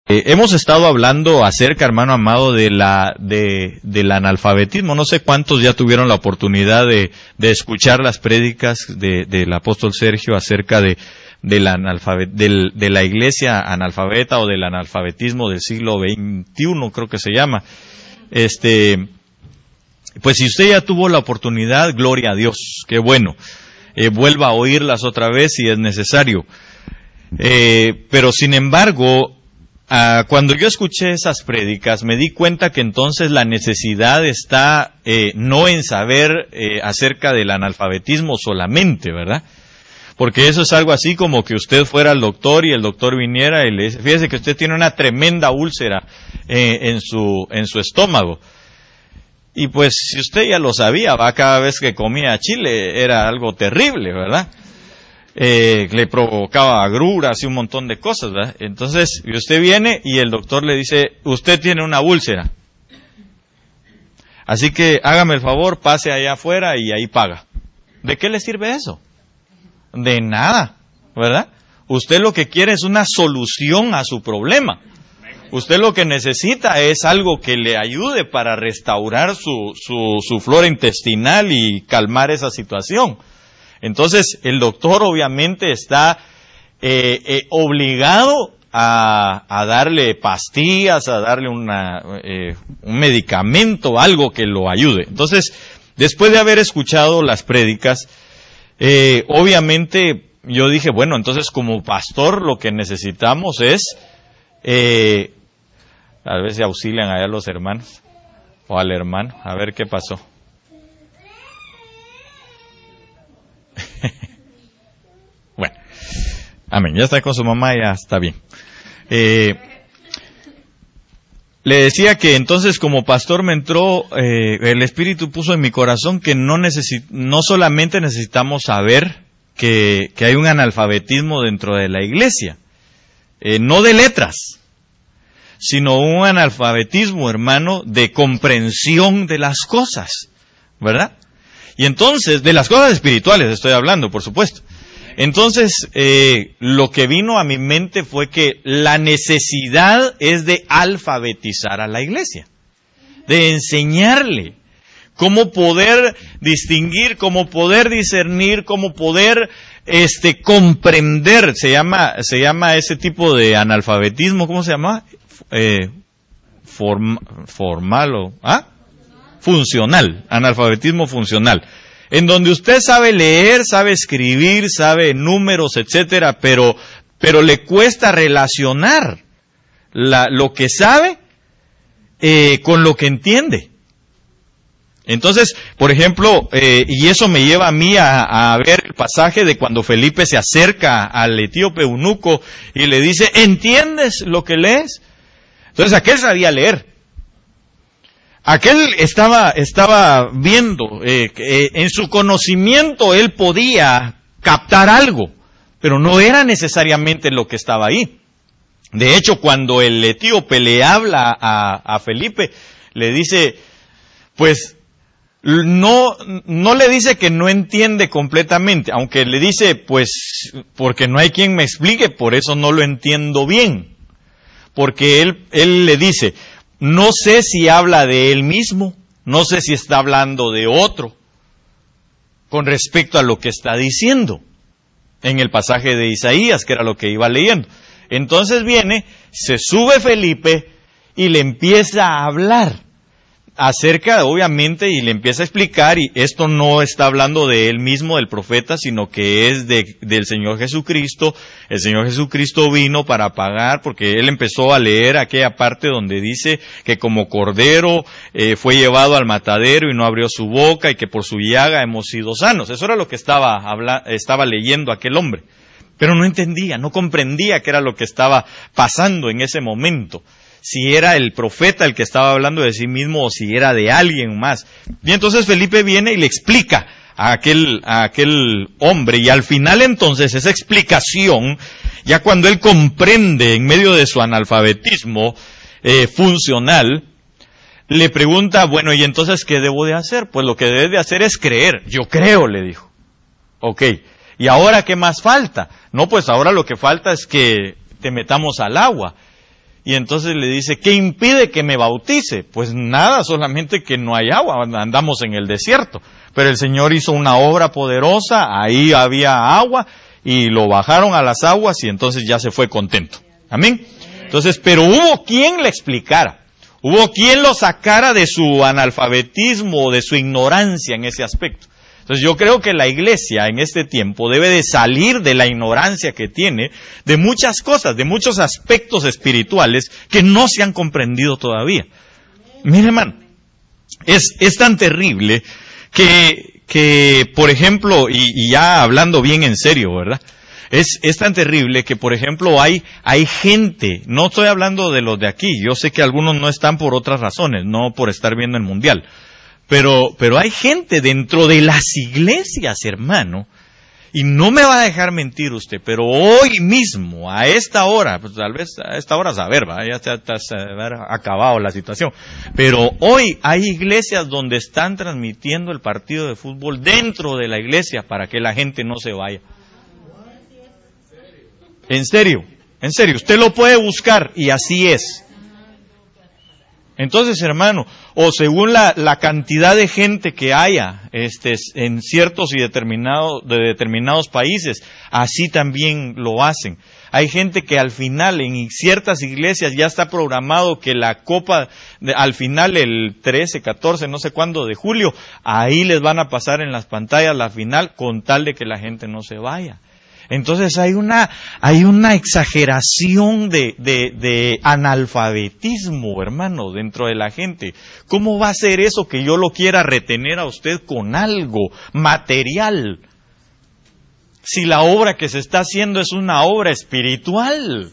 Hemos estado hablando acerca, hermano amado, del analfabetismo. No sé cuántos ya tuvieron la oportunidad de escuchar las prédicas del apóstol Sergio acerca de la iglesia analfabeta o del analfabetismo del siglo XXI, creo que se llama. Pues si usted ya tuvo la oportunidad, gloria a Dios, qué bueno. Vuelva a oírlas otra vez si es necesario. Pero sin embargo, cuando yo escuché esas prédicas, me di cuenta que entonces la necesidad está no en saber acerca del analfabetismo solamente, ¿verdad? Porque eso es algo así como que usted fuera al doctor y el doctor viniera y le dice, fíjese que usted tiene una tremenda úlcera en su estómago. Y pues si usted ya lo sabía, cada vez que comía chile era algo terrible, ¿verdad? Le provocaba agruras y un montón de cosas, ¿verdad? Entonces, usted viene y el doctor le dice, usted tiene una úlcera. Así que hágame el favor, pase allá afuera y ahí paga. ¿De qué le sirve eso? De nada, ¿verdad? Usted lo que quiere es una solución a su problema. Usted lo que necesita es algo que le ayude para restaurar su flora intestinal y calmar esa situación. Entonces, el doctor obviamente está obligado a darle pastillas, a darle un medicamento, algo que lo ayude. Entonces, después de haber escuchado las prédicas, obviamente yo dije, bueno, entonces como pastor lo que necesitamos es, a ver si auxilian allá los hermanos, o al hermano, a ver qué pasó. Bueno, amén, ya está con su mamá, ya está bien. Le decía que entonces como pastor me entró, el Espíritu puso en mi corazón que no solamente necesitamos saber que hay un analfabetismo dentro de la iglesia, no de letras, sino un analfabetismo, hermano, de comprensión de las cosas, ¿verdad? Y entonces, de las cosas espirituales estoy hablando, por supuesto. Entonces, lo que vino a mi mente fue que la necesidad es de alfabetizar a la iglesia, de enseñarle cómo poder distinguir, cómo poder discernir, cómo poder comprender. Se llama ese tipo de analfabetismo, ¿cómo se llama? Funcional, analfabetismo funcional, en donde usted sabe leer, sabe escribir, sabe números, etcétera, pero le cuesta relacionar lo que sabe con lo que entiende. Entonces, por ejemplo, y eso me lleva a mí a ver el pasaje de cuando Felipe se acerca al etíope eunuco y le dice, ¿entiendes lo que lees? Entonces aquel sabía leer. Aquel estaba viendo, en su conocimiento él podía captar algo, pero no era necesariamente lo que estaba ahí. De hecho, cuando el etíope le habla a Felipe, le dice, pues, no le dice que no entiende completamente, aunque le dice, pues, porque no hay quien me explique, por eso no lo entiendo bien. Porque él le dice, no sé si habla de él mismo, no sé si está hablando de otro, con respecto a lo que está diciendo en el pasaje de Isaías, que era lo que iba leyendo. Entonces viene, se sube Felipe y le empieza a hablar acerca, obviamente, y le empieza a explicar, y esto no está hablando de él mismo, del profeta, sino que es del Señor Jesucristo. El Señor Jesucristo vino para pagar, porque él empezó a leer aquella parte donde dice que como cordero fue llevado al matadero y no abrió su boca, y que por su llaga hemos sido sanos. Eso era lo que estaba leyendo aquel hombre. Pero no entendía, no comprendía qué era lo que estaba pasando en ese momento. Si era el profeta el que estaba hablando de sí mismo o si era de alguien más. Y entonces Felipe viene y le explica a aquel hombre, y al final entonces esa explicación, ya cuando él comprende en medio de su analfabetismo funcional, le pregunta, bueno, ¿y entonces qué debo de hacer? Pues lo que debes de hacer es creer. Yo creo, le dijo. Ok, ¿y ahora qué más falta? No, pues ahora lo que falta es que te metamos al agua. Y entonces le dice, ¿qué impide que me bautice? Pues nada, solamente que no hay agua, andamos en el desierto. Pero el Señor hizo una obra poderosa, ahí había agua, y lo bajaron a las aguas, y entonces ya se fue contento. Amén. Entonces, pero hubo quien le explicara, hubo quien lo sacara de su analfabetismo, de su ignorancia en ese aspecto. Entonces yo creo que la iglesia en este tiempo debe de salir de la ignorancia que tiene de muchas cosas, de muchos aspectos espirituales que no se han comprendido todavía. Mire, hermano, es tan terrible que por ejemplo, y ya hablando bien en serio, ¿verdad? Es tan terrible que, por ejemplo, hay gente, no estoy hablando de los de aquí, yo sé que algunos no están por otras razones, no por estar viendo el mundial, pero hay gente dentro de las iglesias, hermano, y no me va a dejar mentir usted, pero hoy mismo, a esta hora, pues tal vez a esta hora saber, ¿va? Ya se ha acabado la situación, pero hoy hay iglesias donde están transmitiendo el partido de fútbol dentro de la iglesia para que la gente no se vaya. En serio, usted lo puede buscar y así es. Entonces, hermano, o según la cantidad de gente que haya en ciertos y determinados países, así también lo hacen. Hay gente que al final, en ciertas iglesias, ya está programado que la copa, al final, el 13, 14, no sé cuándo, de julio, ahí les van a pasar en las pantallas la final, con tal de que la gente no se vaya. Entonces hay una exageración de analfabetismo, hermano, dentro de la gente. ¿Cómo va a ser eso que yo lo quiera retener a usted con algo material? Si la obra que se está haciendo es una obra espiritual.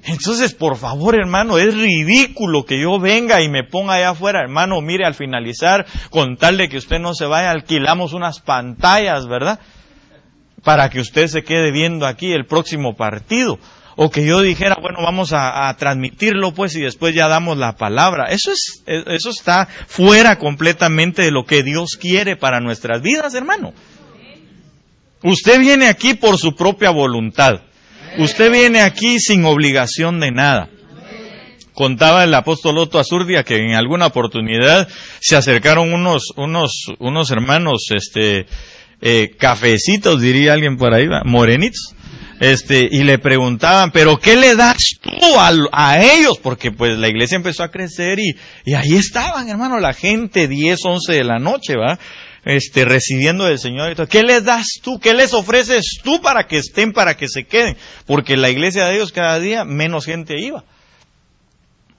Entonces, por favor, hermano, es ridículo que yo venga y me ponga allá afuera, hermano, mire, al finalizar, con tal de que usted no se vaya, alquilamos unas pantallas, ¿verdad?, para que usted se quede viendo aquí el próximo partido. O que yo dijera, bueno, vamos a transmitirlo pues y después ya damos la palabra. Eso está fuera completamente de lo que Dios quiere para nuestras vidas, hermano. Usted viene aquí por su propia voluntad. Usted viene aquí sin obligación de nada. Contaba el apóstol Otto Azurdia que en alguna oportunidad se acercaron unos hermanos, cafecitos, diría alguien por ahí, morenitos, y le preguntaban, pero ¿qué le das tú a ellos? Porque pues la iglesia empezó a crecer y ahí estaban, hermano, la gente, 10, 11 de la noche, ¿va? Recibiendo del Señor y todo. ¿Qué les das tú? ¿Qué les ofreces tú para que estén, para que se queden? Porque la iglesia de ellos cada día menos gente iba.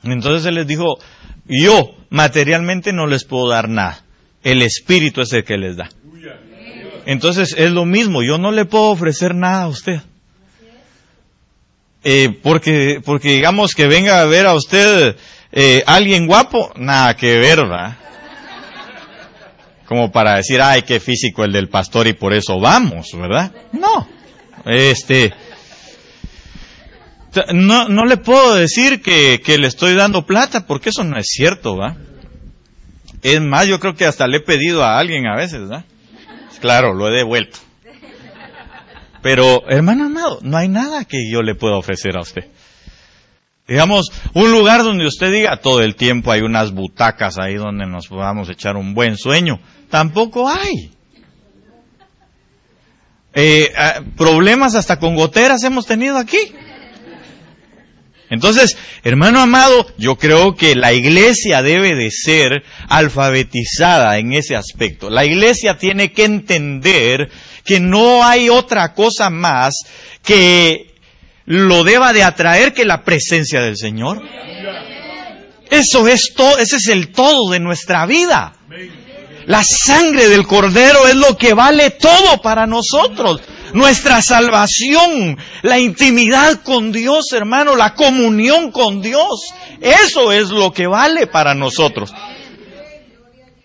Entonces él les dijo, yo materialmente no les puedo dar nada, el Espíritu es el que les da. Entonces es lo mismo, yo no le puedo ofrecer nada a usted. Porque digamos que venga a ver a usted alguien guapo, nada que ver, ¿verdad? Como para decir, ay, qué físico el del pastor y por eso vamos, ¿verdad? No. No le puedo decir que le estoy dando plata, porque eso no es cierto, ¿va? Es más, yo creo que hasta le he pedido a alguien a veces, ¿va? Claro, lo he devuelto. Pero, hermano amado, no hay nada que yo le pueda ofrecer a usted. Digamos, un lugar donde usted diga, todo el tiempo hay unas butacas ahí donde nos podamos echar un buen sueño. Tampoco hay. Problemas hasta con goteras hemos tenido aquí. Entonces, hermano amado, yo creo que la iglesia debe de ser alfabetizada en ese aspecto. La iglesia tiene que entender que no hay otra cosa más que lo deba de atraer que la presencia del Señor. Eso es todo, ese es el todo de nuestra vida. La sangre del Cordero es lo que vale todo para nosotros. Nuestra salvación, la intimidad con Dios, hermano, la comunión con Dios, eso es lo que vale para nosotros.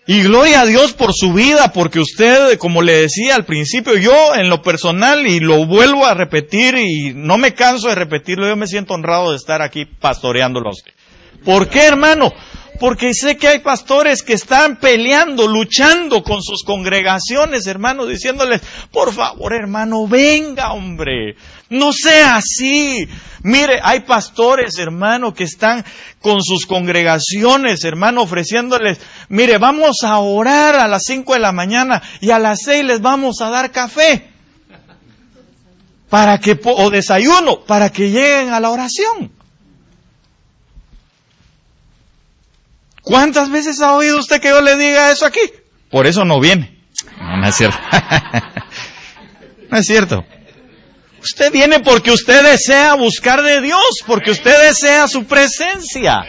Y gloria a Dios por su vida, porque usted, como le decía al principio, yo en lo personal, y lo vuelvo a repetir, y no me canso de repetirlo, yo me siento honrado de estar aquí pastoreándolo a usted. ¿Por qué, hermano? Porque sé que hay pastores que están peleando, luchando con sus congregaciones, hermano, diciéndoles, por favor, hermano, venga, hombre. No sea así. Mire, hay pastores, hermano, que están con sus congregaciones, hermano, ofreciéndoles, mire, vamos a orar a las 5 de la mañana y a las 6 les vamos a dar café. O desayuno, para que lleguen a la oración. ¿Cuántas veces ha oído usted que yo le diga eso aquí? Por eso no viene. No es cierto. No es cierto. Usted viene porque usted desea buscar de Dios, porque usted desea su presencia.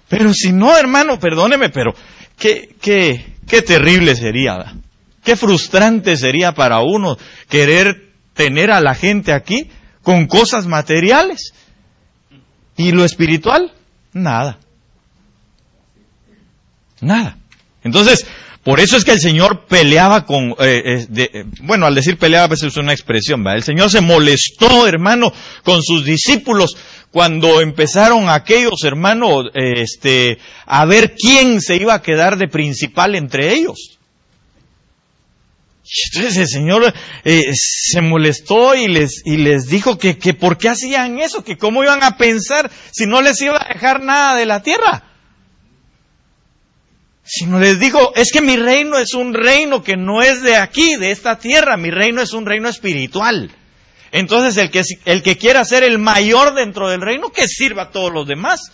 Pero si no, hermano, perdóneme, pero qué terrible sería, ¿verdad? Qué frustrante sería para uno querer tener a la gente aquí con cosas materiales. ¿Y lo espiritual? Nada. Nada. Entonces, por eso es que el Señor peleaba al decir peleaba, pues es una expresión, ¿verdad? El Señor se molestó, hermano, con sus discípulos cuando empezaron aquellos, hermano, a ver quién se iba a quedar de principal entre ellos. Entonces el Señor se molestó y les dijo que por qué hacían eso, que cómo iban a pensar si no les iba a dejar nada de la tierra. Sino les dijo, es que mi reino es un reino que no es de aquí, de esta tierra, mi reino es un reino espiritual. Entonces el que quiera ser el mayor dentro del reino, que sirva a todos los demás.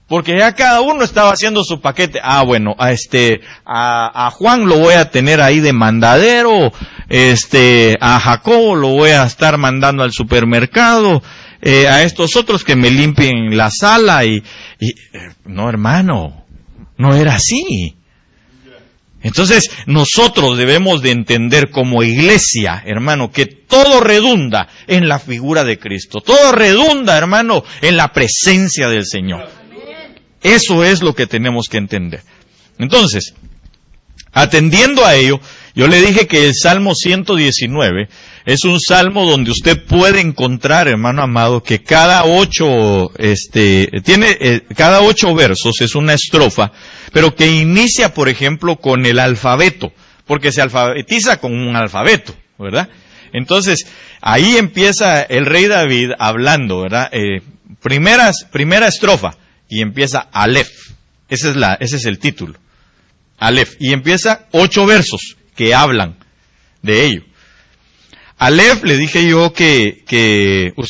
Porque ya cada uno estaba haciendo su paquete. Bueno, a Juan lo voy a tener ahí de mandadero, a Jacobo lo voy a estar mandando al supermercado, a estos otros que me limpien la sala no, hermano, no era así. Entonces nosotros debemos de entender como iglesia, hermano, que todo redunda en la figura de Cristo, todo redunda, hermano, en la presencia del Señor. Eso es lo que tenemos que entender. Entonces, atendiendo a ello, yo le dije que el Salmo 119 es un salmo donde usted puede encontrar, hermano amado, que cada 8 versos es una estrofa, pero que inicia, por ejemplo, con el alfabeto, porque se alfabetiza con un alfabeto, ¿verdad? Entonces, ahí empieza el rey David hablando, ¿verdad? Primera estrofa, y empieza Aleph. Ese es el título. Aleph. Y empieza 8 versos que hablan de ello. Aleph, le dije yo que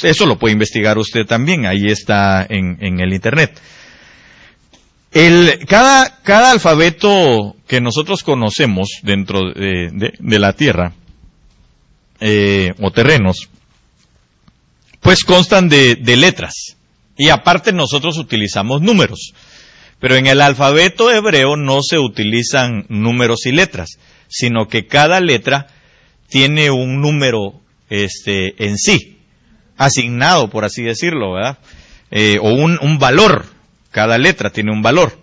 eso lo puede investigar usted también, ahí está en el internet. Cada alfabeto que nosotros conocemos dentro de la tierra, o terrenos, pues constan de letras. Y aparte nosotros utilizamos números. Pero en el alfabeto hebreo no se utilizan números y letras, sino que cada letra tiene un número en sí, asignado, por así decirlo, ¿verdad? O un valor. Cada letra tiene un valor.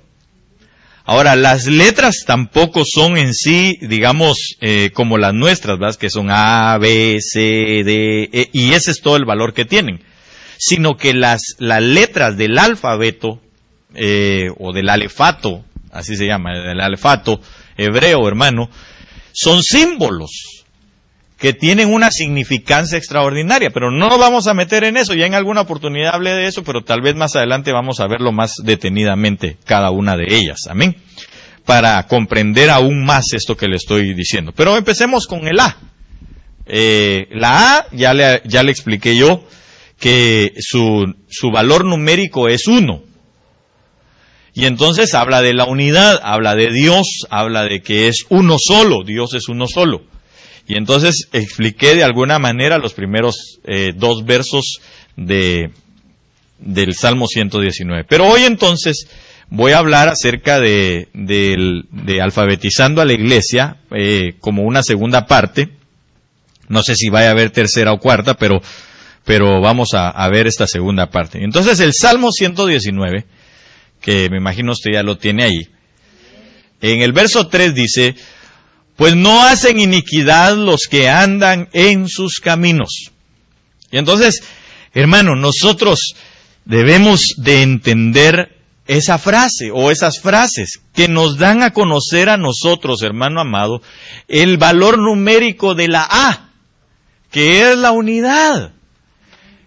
Ahora, las letras tampoco son en sí, digamos, como las nuestras, ¿verdad? Que son A, B, C, D, E, y ese es todo el valor que tienen. Sino que las letras del alfabeto, o del alefato, así se llama, el alefato hebreo, hermano, son símbolos que tienen una significancia extraordinaria, pero no nos vamos a meter en eso. Ya en alguna oportunidad hablé de eso, pero tal vez más adelante vamos a verlo más detenidamente, cada una de ellas, amén, para comprender aún más esto que le estoy diciendo. Pero empecemos con el A. La A, ya le expliqué yo, que su valor numérico es 1. Y entonces habla de la unidad, habla de Dios, habla de que es uno solo, Dios es uno solo. Y entonces expliqué de alguna manera los primeros 2 versos del Salmo 119. Pero hoy entonces voy a hablar acerca de alfabetizando a la iglesia como una segunda parte. No sé si vaya a haber tercera o cuarta, pero vamos a ver esta segunda parte. Entonces el Salmo 119, que me imagino usted ya lo tiene ahí, en el verso 3 dice: pues no hacen iniquidad los que andan en sus caminos. Y entonces, hermano, nosotros debemos de entender esa frase o esas frases que nos dan a conocer a nosotros, hermano amado, el valor numérico de la A, que es la unidad,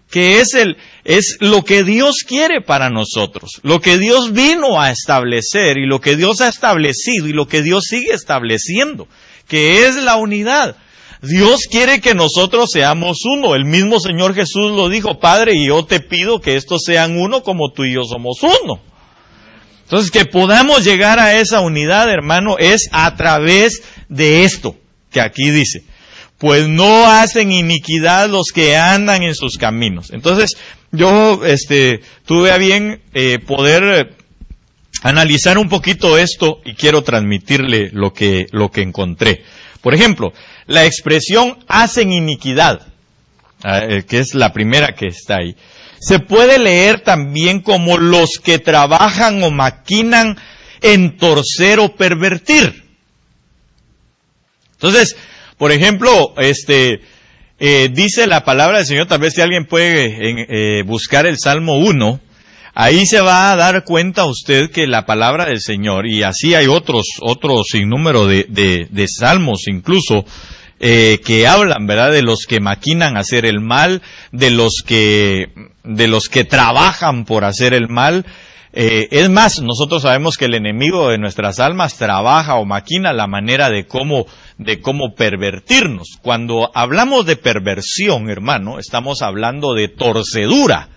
que es lo que Dios quiere para nosotros, lo que Dios vino a establecer y lo que Dios ha establecido y lo que Dios sigue estableciendo, que es la unidad. Dios quiere que nosotros seamos uno. El mismo Señor Jesús lo dijo: Padre, y yo te pido que estos sean uno como tú y yo somos uno. Entonces, que podamos llegar a esa unidad, hermano, es a través de esto que aquí dice: pues no hacen iniquidad los que andan en sus caminos. Entonces, yo tuve a bien poder analizar un poquito esto y quiero transmitirle lo que encontré. Por ejemplo, la expresión hacen iniquidad, que es la primera que está ahí, se puede leer también como los que trabajan o maquinan en torcer o pervertir. Entonces, por ejemplo, dice la palabra del Señor, tal vez si alguien puede buscar el Salmo 1, ahí se va a dar cuenta usted que la palabra del Señor, y así hay otros sinnúmero de salmos incluso, que hablan, ¿verdad?, de los que maquinan hacer el mal, de los que trabajan por hacer el mal. Es más, nosotros sabemos que el enemigo de nuestras almas trabaja o maquina la manera de cómo pervertirnos. Cuando hablamos de perversión, hermano, estamos hablando de torcedura.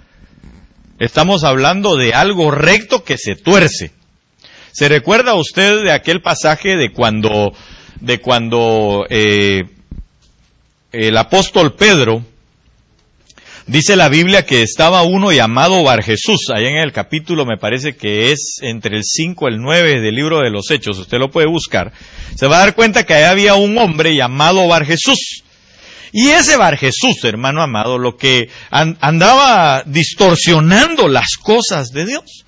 Estamos hablando de algo recto que se tuerce. ¿Se recuerda usted de aquel pasaje de cuando el apóstol Pedro, dice la Biblia que estaba uno llamado Barjesús, allá en el capítulo, me parece que es entre el 5 y el 9 del libro de los Hechos, usted lo puede buscar, se va a dar cuenta que allá había un hombre llamado Barjesús. Y ese Barjesús, hermano amado, lo que andaba distorsionando las cosas de Dios.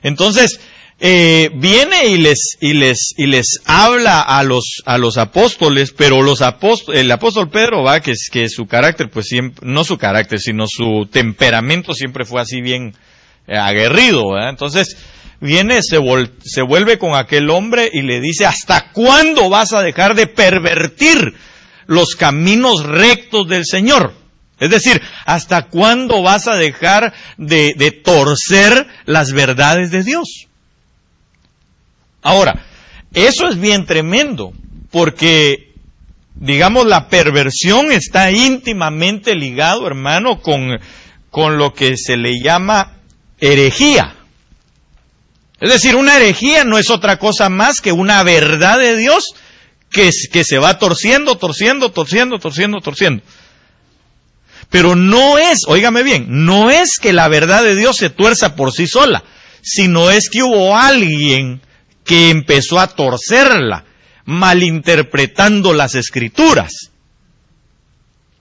Entonces, viene y les habla a los apóstoles, pero el apóstol Pedro, que su carácter, pues siempre, no su carácter, sino su temperamento siempre fue así bien aguerrido, ¿verdad? Entonces, viene, se vuelve con aquel hombre y le dice: ¿hasta cuándo vas a dejar de pervertir los caminos rectos del Señor? Es decir, ¿hasta cuándo vas a dejar de torcer las verdades de Dios? Ahora, eso es bien tremendo, porque, digamos, la perversión está íntimamente ligado, hermano, con lo que se le llama herejía. Es decir, una herejía no es otra cosa más que una verdad de Dios que se va torciendo. Pero no es, óigame bien, no es que la verdad de Dios se tuerza por sí sola, sino es que hubo alguien que empezó a torcerla, malinterpretando las Escrituras.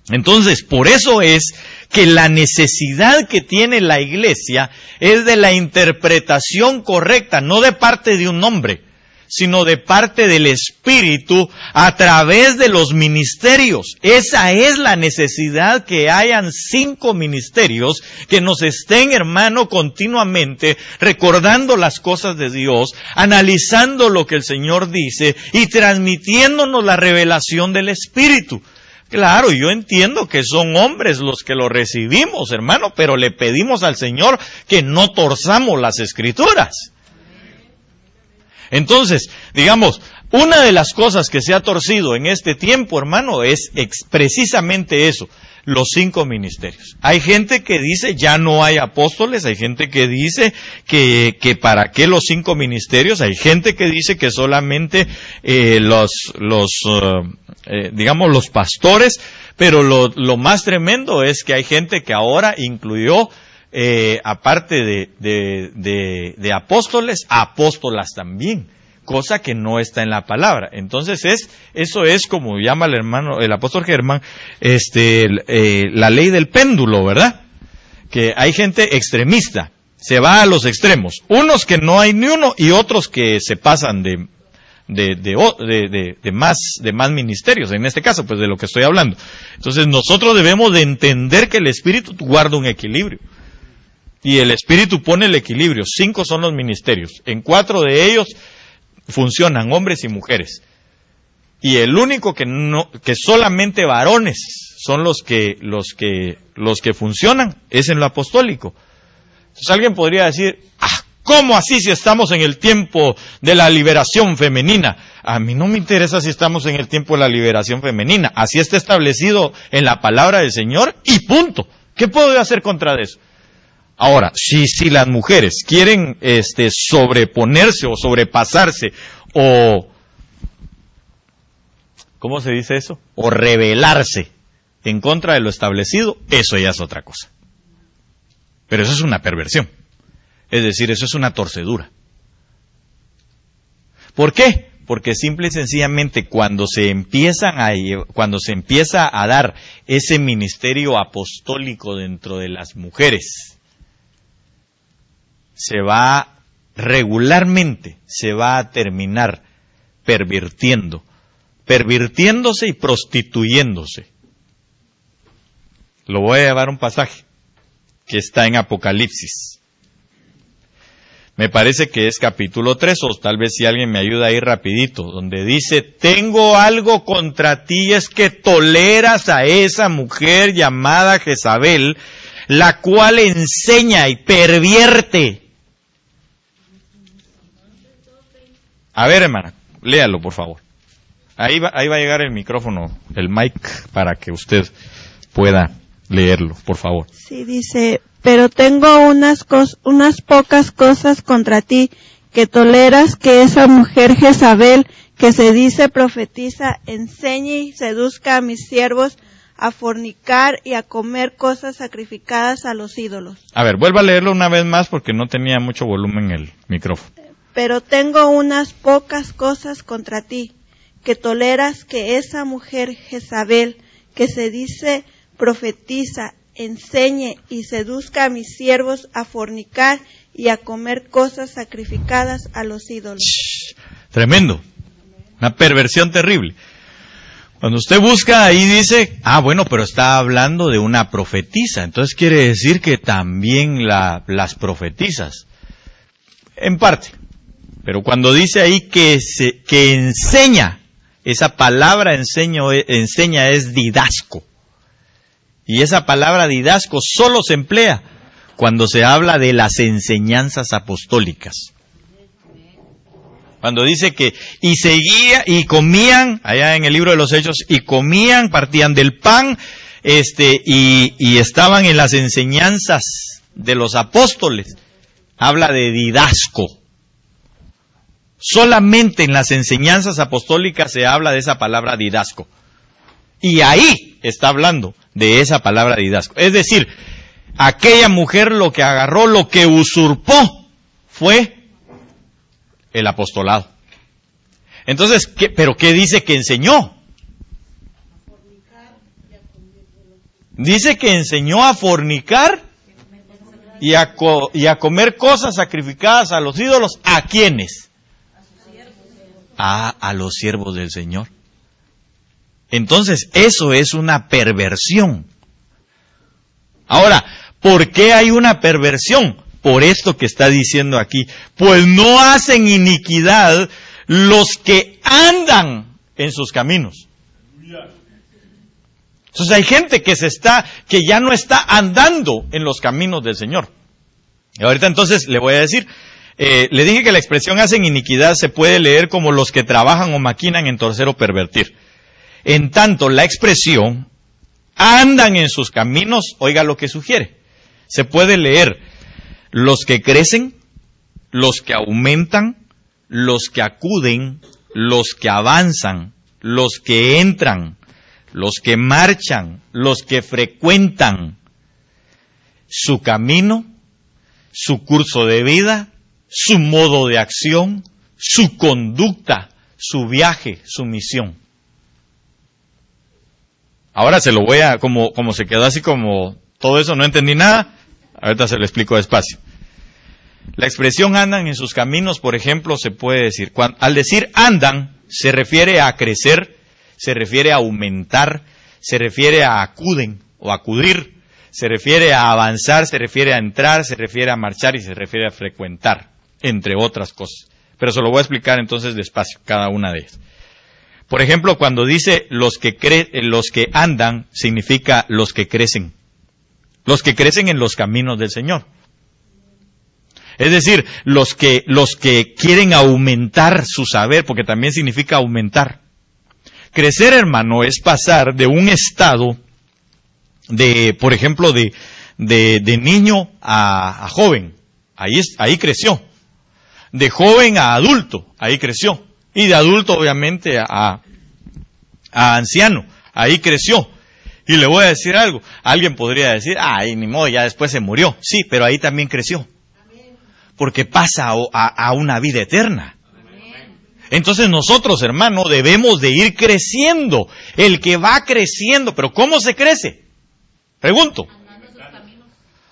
Entonces, por eso es que la necesidad que tiene la iglesia es de la interpretación correcta, no de parte de un hombre, sino de parte del Espíritu a través de los ministerios. Esa es la necesidad, que hayan 5 ministerios que nos estén, hermano, continuamente recordando las cosas de Dios, analizando lo que el Señor dice y transmitiéndonos la revelación del Espíritu. Claro, yo entiendo que son hombres los que lo recibimos, hermano, pero le pedimos al Señor que no torzamos las Escrituras. Entonces, digamos, una de las cosas que se ha torcido en este tiempo, hermano, es precisamente eso, los 5 ministerios. Hay gente que dice ya no hay apóstoles, hay gente que dice que para qué los 5 ministerios, hay gente que dice que solamente los pastores, pero lo más tremendo es que hay gente que ahora incluyó aparte de apóstoles, apóstolas también, cosa que no está en la palabra. Entonces eso es como llama el apóstol Germán, la ley del péndulo, ¿verdad? Que hay gente extremista, se va a los extremos, unos que no hay ni uno y otros que se pasan de más ministerios, en este caso, pues de lo que estoy hablando. Entonces nosotros debemos de entender que el Espíritu guarda un equilibrio. Y el Espíritu pone el equilibrio. 5 son los ministerios. En 4 de ellos funcionan hombres y mujeres. Y el único que solamente varones son los que funcionan es en lo apostólico. Entonces alguien podría decir, ¿cómo así si estamos en el tiempo de la liberación femenina? A mí no me interesa si estamos en el tiempo de la liberación femenina. Así está establecido en la palabra del Señor y punto. ¿Qué puedo hacer contra eso? Ahora, si las mujeres quieren sobreponerse o sobrepasarse o, ¿cómo se dice eso? O rebelarse en contra de lo establecido, eso ya es otra cosa. Pero eso es una perversión. Es decir, eso es una torcedura. ¿Por qué? Porque simple y sencillamente cuando se empieza a dar ese ministerio apostólico dentro de las mujeres, regularmente se va a terminar pervirtiéndose y prostituyéndose. Lo voy a llevar a un pasaje que está en Apocalipsis. Me parece que es capítulo 3, o tal vez si alguien me ayuda ahí rapidito, donde dice, tengo algo contra ti, es que toleras a esa mujer llamada Jezabel, la cual enseña y pervierte. A ver, hermana, léalo, por favor. Ahí va a llegar el micrófono, el mic, para que usted pueda leerlo, por favor. Sí, dice, pero tengo unas pocas cosas contra ti, que toleras que esa mujer Jezabel, que se dice profetiza, enseñe y seduzca a mis siervos a fornicar y a comer cosas sacrificadas a los ídolos. A ver, vuelva a leerlo una vez más porque no tenía mucho volumen el micrófono. Pero tengo unas pocas cosas contra ti, que toleras que esa mujer Jezabel, que se dice profetiza, enseñe y seduzca a mis siervos a fornicar y a comer cosas sacrificadas a los ídolos. Tremendo, una perversión terrible. Cuando usted busca ahí dice, bueno, pero está hablando de una profetisa, entonces quiere decir que también las profetizas, en parte. Pero cuando dice ahí que enseña, esa palabra enseña es didasco. Y esa palabra didasco solo se emplea cuando se habla de las enseñanzas apostólicas. Cuando dice que, y comían, allá en el libro de los Hechos, y comían, partían del pan, y estaban en las enseñanzas de los apóstoles. Habla de didasco. Solamente en las enseñanzas apostólicas se habla de esa palabra didasco. Y ahí está hablando de esa palabra didasco. Es decir, aquella mujer lo que agarró, lo que usurpó, fue el apostolado. Entonces, ¿pero qué dice que enseñó? Dice que enseñó a fornicar y a comer cosas sacrificadas a los ídolos. ¿A quiénes? A los siervos del Señor. Entonces, eso es una perversión. Ahora, ¿por qué hay una perversión? Por esto que está diciendo aquí. Pues no hacen iniquidad los que andan en sus caminos. Entonces hay gente que ya no está andando en los caminos del Señor. Y ahorita entonces le voy a decir, le dije que la expresión hacen iniquidad se puede leer como los que trabajan o maquinan en torcer o pervertir. En tanto, la expresión andan en sus caminos, oiga lo que sugiere. Se puede leer los que crecen, los que aumentan, los que acuden, los que avanzan, los que entran, los que marchan, los que frecuentan su camino, su curso de vida, su modo de acción, su conducta, su viaje, su misión. Ahora se lo voy a, como se quedó así como todo eso, no entendí nada, ahorita se lo explico despacio. La expresión andan en sus caminos, por ejemplo, se puede decir, al decir andan, se refiere a crecer, se refiere a aumentar, se refiere a acuden o acudir, se refiere a avanzar, se refiere a entrar, se refiere a marchar y se refiere a frecuentar, entre otras cosas. Pero se lo voy a explicar entonces despacio, cada una de ellas. Por ejemplo, cuando dice los que andan, significa los que crecen. Los que crecen en los caminos del Señor. Es decir, los que quieren aumentar su saber, porque también significa aumentar. Crecer, hermano, es pasar de un estado de, por ejemplo, de niño a joven. Ahí creció. De joven a adulto, ahí creció. Y de adulto, obviamente, a anciano, ahí creció. Y le voy a decir algo. Alguien podría decir, ay, ni modo, ya después se murió. Sí, pero ahí también creció. Porque pasa a una vida eterna. Entonces nosotros, hermano, debemos de ir creciendo. El que va creciendo, pero ¿cómo se crece? Pregunto.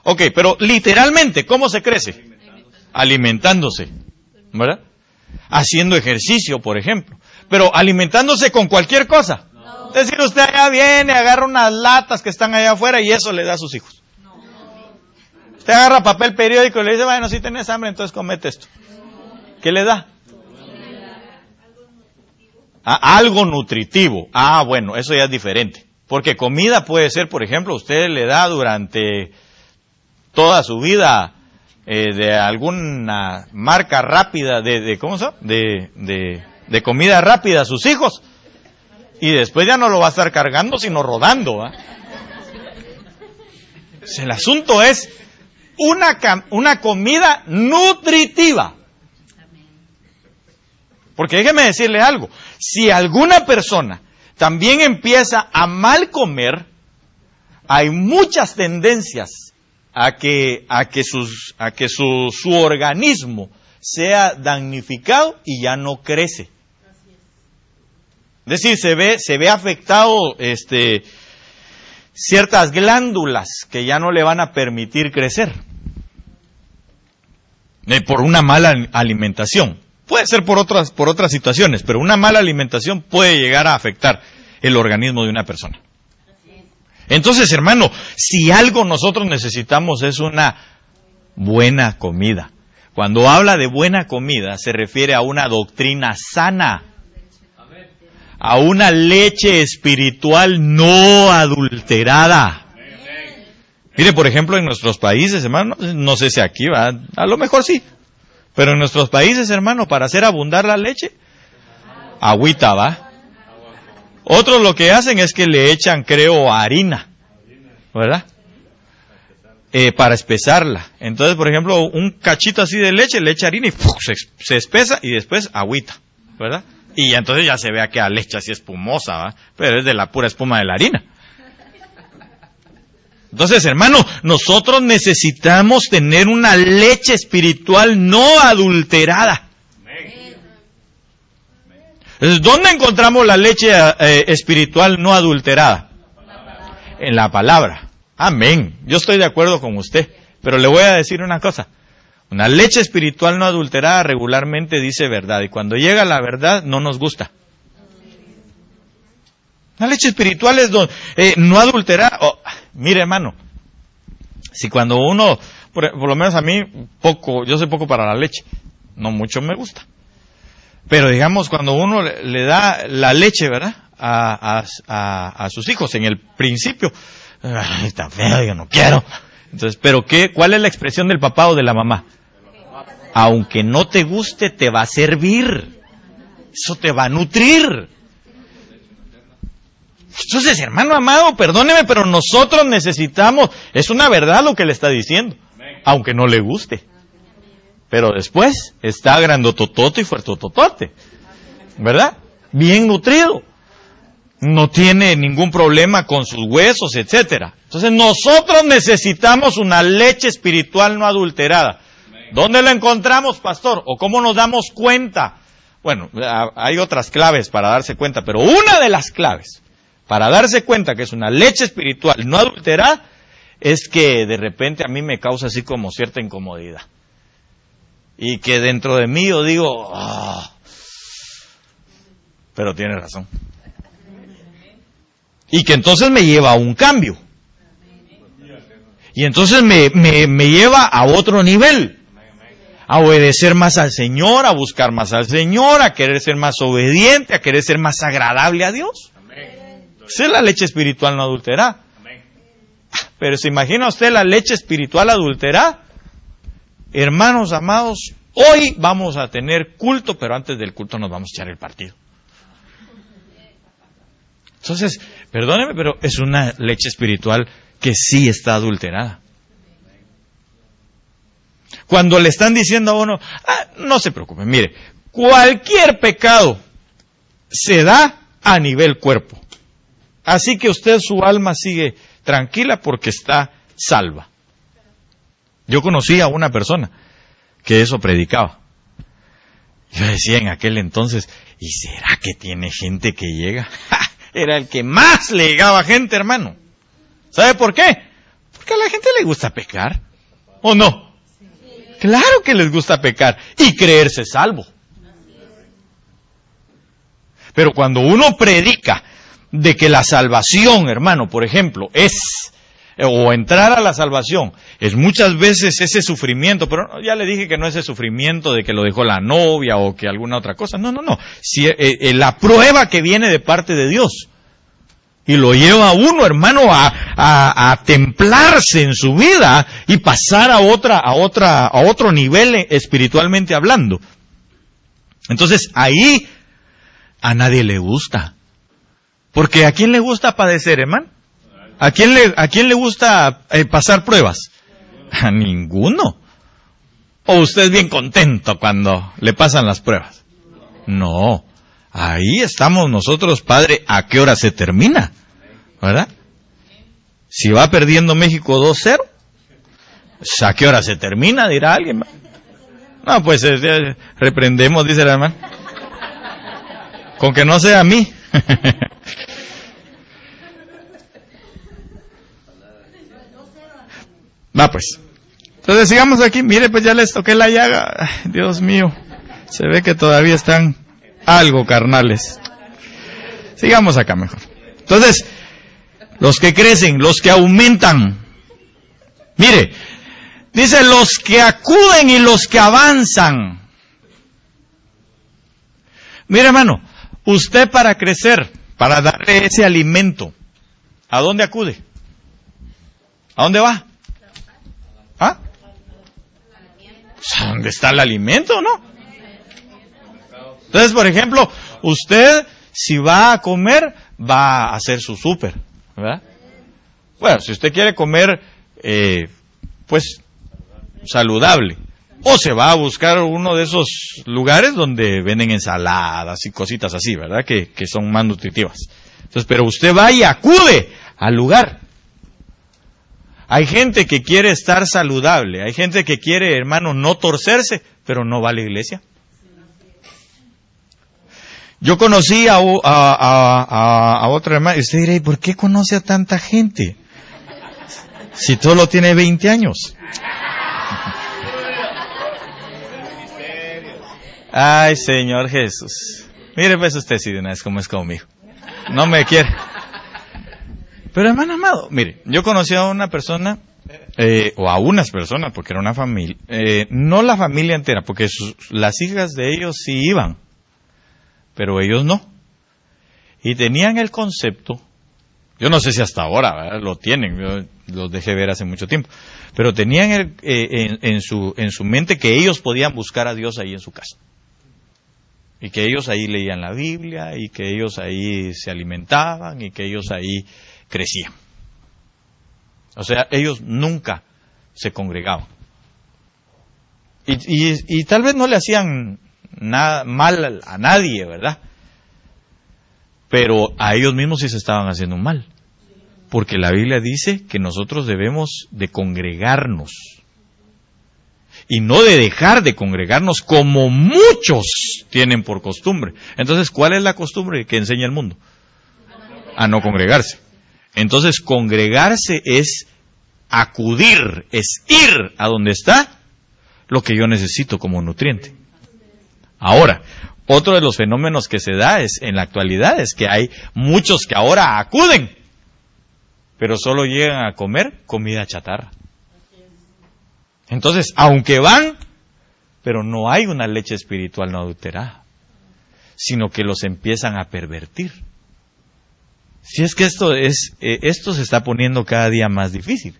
Ok, pero literalmente, ¿cómo se crece? Alimentándose, ¿verdad? Haciendo ejercicio, por ejemplo. Pero alimentándose con cualquier cosa. No. Es decir, usted allá viene, agarra unas latas que están allá afuera y eso le da a sus hijos. No. Usted agarra papel periódico y le dice, bueno, si tenés hambre, entonces comete esto. ¿Qué le da? Algo nutritivo. Bueno, eso ya es diferente. Porque comida puede ser, por ejemplo, usted le da durante toda su vida de alguna marca rápida ¿cómo se llama? De comida rápida a sus hijos. Y después ya no lo va a estar cargando, sino rodando. El asunto es una comida nutritiva. Porque déjeme decirle algo. Si alguna persona también empieza a mal comer, hay muchas tendencias a que su organismo sea damnificado y ya no crece. Es decir, se ve afectado ciertas glándulas que ya no le van a permitir crecer por una mala alimentación. Puede ser por otras situaciones, pero una mala alimentación puede llegar a afectar el organismo de una persona. Entonces, hermano, si algo nosotros necesitamos es una buena comida. Cuando habla de buena comida, se refiere a una doctrina sana, a una leche espiritual no adulterada. Mire, por ejemplo, en nuestros países, hermano, no sé si aquí va, a lo mejor sí, pero en nuestros países, hermano, para hacer abundar la leche, agüita va. Otros lo que hacen es que le echan, creo, harina, ¿verdad? Para espesarla. Entonces, por ejemplo, un cachito así de leche, le echa harina y se espesa y después agüita, ¿verdad? Y entonces ya se ve que la leche así espumosa, ¿verdad? Pero es de la pura espuma de la harina. Entonces, hermano, nosotros necesitamos tener una leche espiritual no adulterada. Entonces, ¿dónde encontramos la leche espiritual no adulterada? En la palabra. Amén. Yo estoy de acuerdo con usted. Pero le voy a decir una cosa. Una leche espiritual no adulterada regularmente dice verdad. Y cuando llega la verdad, no nos gusta. La leche espiritual es no adulterada. Mire, hermano. Si cuando uno, por lo menos a mí, yo soy poco para la leche. No mucho me gusta. Pero digamos, cuando uno le da la leche, ¿verdad? A sus hijos en el principio, ay, está feo, yo no quiero. Entonces, ¿pero cuál es la expresión del papá o de la mamá? Aunque no te guste, te va a servir. Eso te va a nutrir. Entonces, hermano amado, perdóneme, pero nosotros necesitamos, es una verdad lo que le está diciendo, aunque no le guste. Pero después está grandototote y fuertototote, ¿verdad? Bien nutrido. No tiene ningún problema con sus huesos, etcétera. Entonces nosotros necesitamos una leche espiritual no adulterada. ¿Dónde la encontramos, pastor? ¿O cómo nos damos cuenta? Bueno, hay otras claves para darse cuenta, pero una de las claves para darse cuenta que es una leche espiritual no adulterada es que de repente a mí me causa así como cierta incomodidad. Y que dentro de mí yo digo, pero tiene razón. Y que entonces me lleva a un cambio. Y entonces me lleva a otro nivel. A obedecer más al Señor, a buscar más al Señor, a querer ser más obediente, a querer ser más agradable a Dios. Esa es la leche espiritual no adulterada. Pero ¿se imagina usted la leche espiritual adulterada? Hermanos amados, hoy vamos a tener culto, pero antes del culto nos vamos a echar el partido. Entonces, perdóneme, pero es una leche espiritual que sí está adulterada. Cuando le están diciendo a uno, no se preocupe, mire, cualquier pecado se da a nivel cuerpo. Así que usted, su alma sigue tranquila porque está salva. Yo conocí a una persona que eso predicaba. Yo decía en aquel entonces, ¿y será que tiene gente que llega? Era el que más le llegaba gente, hermano. ¿Sabe por qué? Porque a la gente le gusta pecar, ¿o no? Claro que les gusta pecar y creerse salvo. Pero cuando uno predica de que la salvación, hermano, por ejemplo, o entrar a la salvación, es muchas veces ese sufrimiento, pero ya le dije que no es ese sufrimiento de que lo dejó la novia o que alguna otra cosa, no. Si, la prueba que viene de parte de Dios. Y lo lleva a uno, hermano, a templarse en su vida y pasar a otro nivel espiritualmente hablando. Entonces, ahí a nadie le gusta. Porque ¿a quién le gusta padecer, hermano? ¿A quién le gusta pasar pruebas? A ninguno. ¿O usted es bien contento cuando le pasan las pruebas? No. Ahí estamos nosotros, Padre, ¿a qué hora se termina? ¿Verdad? Si va perdiendo México 2-0, ¿a qué hora se termina? Dirá alguien. No, pues reprendemos, dice la hermana. Con que no sea a mí. Va pues. Entonces sigamos aquí. Mire, pues ya les toqué la llaga. Ay, Dios mío. Se ve que todavía están algo carnales. Sigamos acá mejor. Entonces, los que crecen, los que aumentan. Mire, dice los que acuden y los que avanzan. Mire, hermano, usted para crecer, para darle ese alimento, ¿a dónde acude? ¿A dónde va? ¿Ah? Pues, ¿a dónde está el alimento, no? Entonces, por ejemplo, usted, si va a comer, va a hacer su súper, ¿verdad? Bueno, si usted quiere comer, pues, saludable, o se va a buscar uno de esos lugares donde venden ensaladas y cositas así, ¿verdad? Que son más nutritivas. Entonces, pero usted va y acude al lugar. Hay gente que quiere estar saludable, hay gente que quiere, hermano, no torcerse, pero no va a la iglesia. Yo conocí a otra hermana, y usted dirá, ¿y por qué conoce a tanta gente? Si solo tiene 20 años. Ay, Señor Jesús. Mire pues usted si de una vez como es conmigo. No me quiere. Pero hermano amado, mire, yo conocí a una persona, o a unas personas, porque era una familia, no la familia entera, porque las hijas de ellos sí iban, pero ellos no. Y tenían el concepto, yo no sé si hasta ahora, ¿verdad? Lo tienen, yo los dejé ver hace mucho tiempo, pero tenían en su mente que ellos podían buscar a Dios ahí en su casa. Y que ellos ahí leían la Biblia, y que ellos ahí se alimentaban, y que ellos ahí crecían. O sea, ellos nunca se congregaban. Y tal vez no le hacían nada mal a nadie, ¿verdad? Pero a ellos mismos sí se estaban haciendo un mal. Porque la Biblia dice que nosotros debemos de congregarnos. Y no de dejar de congregarnos como muchos tienen por costumbre. Entonces, ¿cuál es la costumbre que enseña el mundo? A no congregarse. Entonces, congregarse es acudir, es ir a donde está lo que yo necesito como nutriente. Ahora, otro de los fenómenos que se da en la actualidad es que hay muchos que ahora acuden, pero solo llegan a comer comida chatarra. Entonces, aunque van, pero no hay una leche espiritual no adulterada, sino que los empiezan a pervertir. Si es que esto se está poniendo cada día más difícil.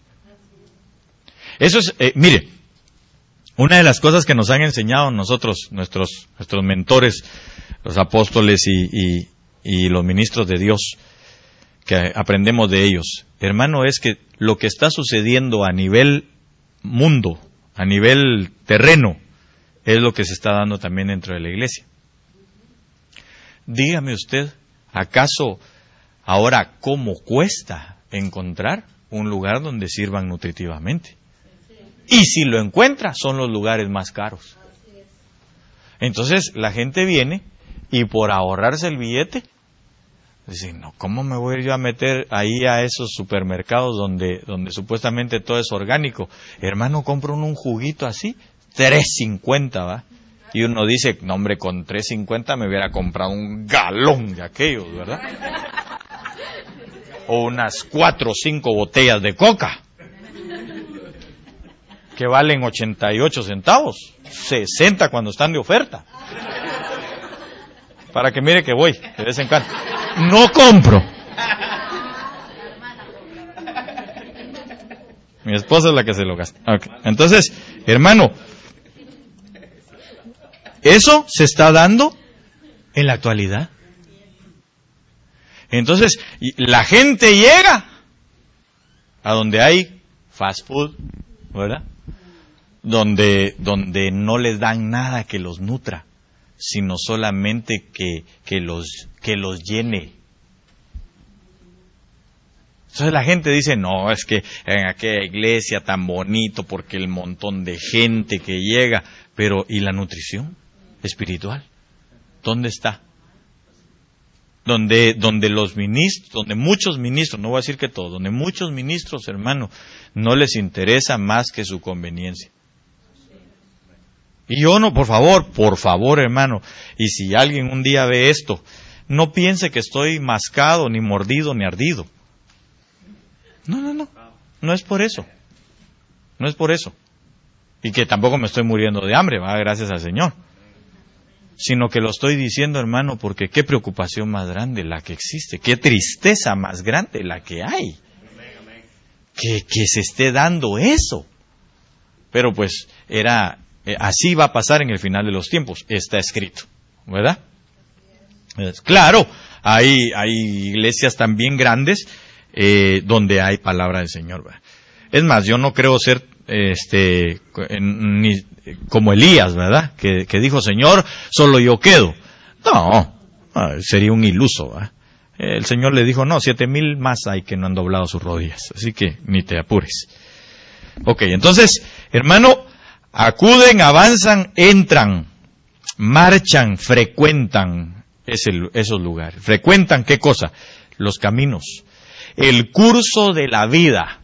Eso es, mire, una de las cosas que nos han enseñado nosotros, nuestros mentores, los apóstoles y los ministros de Dios, que aprendemos de ellos, hermano, es que lo que está sucediendo a nivel mundo, a nivel terreno, es lo que se está dando también dentro de la iglesia. Dígame usted, ¿acaso ahora cómo cuesta encontrar un lugar donde sirvan nutritivamente? Y si lo encuentra, son los lugares más caros. Entonces la gente viene y por ahorrarse el billete, dice, no, ¿cómo me voy yo a meter ahí a esos supermercados donde supuestamente todo es orgánico? Hermano, compro un juguito así, $3.50, ¿va? Y uno dice, no hombre, con $3.50 me hubiera comprado un galón de aquellos, ¿verdad? O unas 4 o 5 botellas de coca, que valen 88 centavos, 60 cuando están de oferta. Para que mire que voy, de vez en cuando. No compro. Mi esposa es la que se lo gasta. Okay. Entonces, hermano, eso se está dando en la actualidad. Entonces, la gente llega a donde hay fast food, ¿verdad? Donde no les dan nada que los nutra, sino solamente que los llene. Entonces la gente dice, no, es que en aquella iglesia tan bonito, porque el montón de gente que llega, pero ¿y la nutrición espiritual? ¿Dónde está? Donde muchos ministros, no voy a decir que todos, donde muchos ministros, hermano, no les interesa más que su conveniencia. Y yo no, por favor, hermano, y si alguien un día ve esto, no piense que estoy mascado, ni mordido, ni ardido. No es por eso. No es por eso. Y que tampoco me estoy muriendo de hambre, va, gracias al Señor. Sino que lo estoy diciendo, hermano, porque qué preocupación más grande la que existe, qué tristeza más grande la que hay. Que se esté dando eso. Pero pues así va a pasar en el final de los tiempos, está escrito, ¿verdad? Claro, hay iglesias también grandes donde hay palabra del Señor, ¿verdad? Es más, yo no creo ser ni como Elías, ¿verdad? Que dijo, Señor, solo yo quedo. No, sería un iluso, ¿verdad? El Señor le dijo, no, 7,000 más hay que no han doblado sus rodillas, así que ni te apures. Ok, entonces, hermano, acuden, avanzan, entran, marchan, frecuentan esos lugares. ¿Frecuentan qué cosa? Los caminos. El curso de la vida.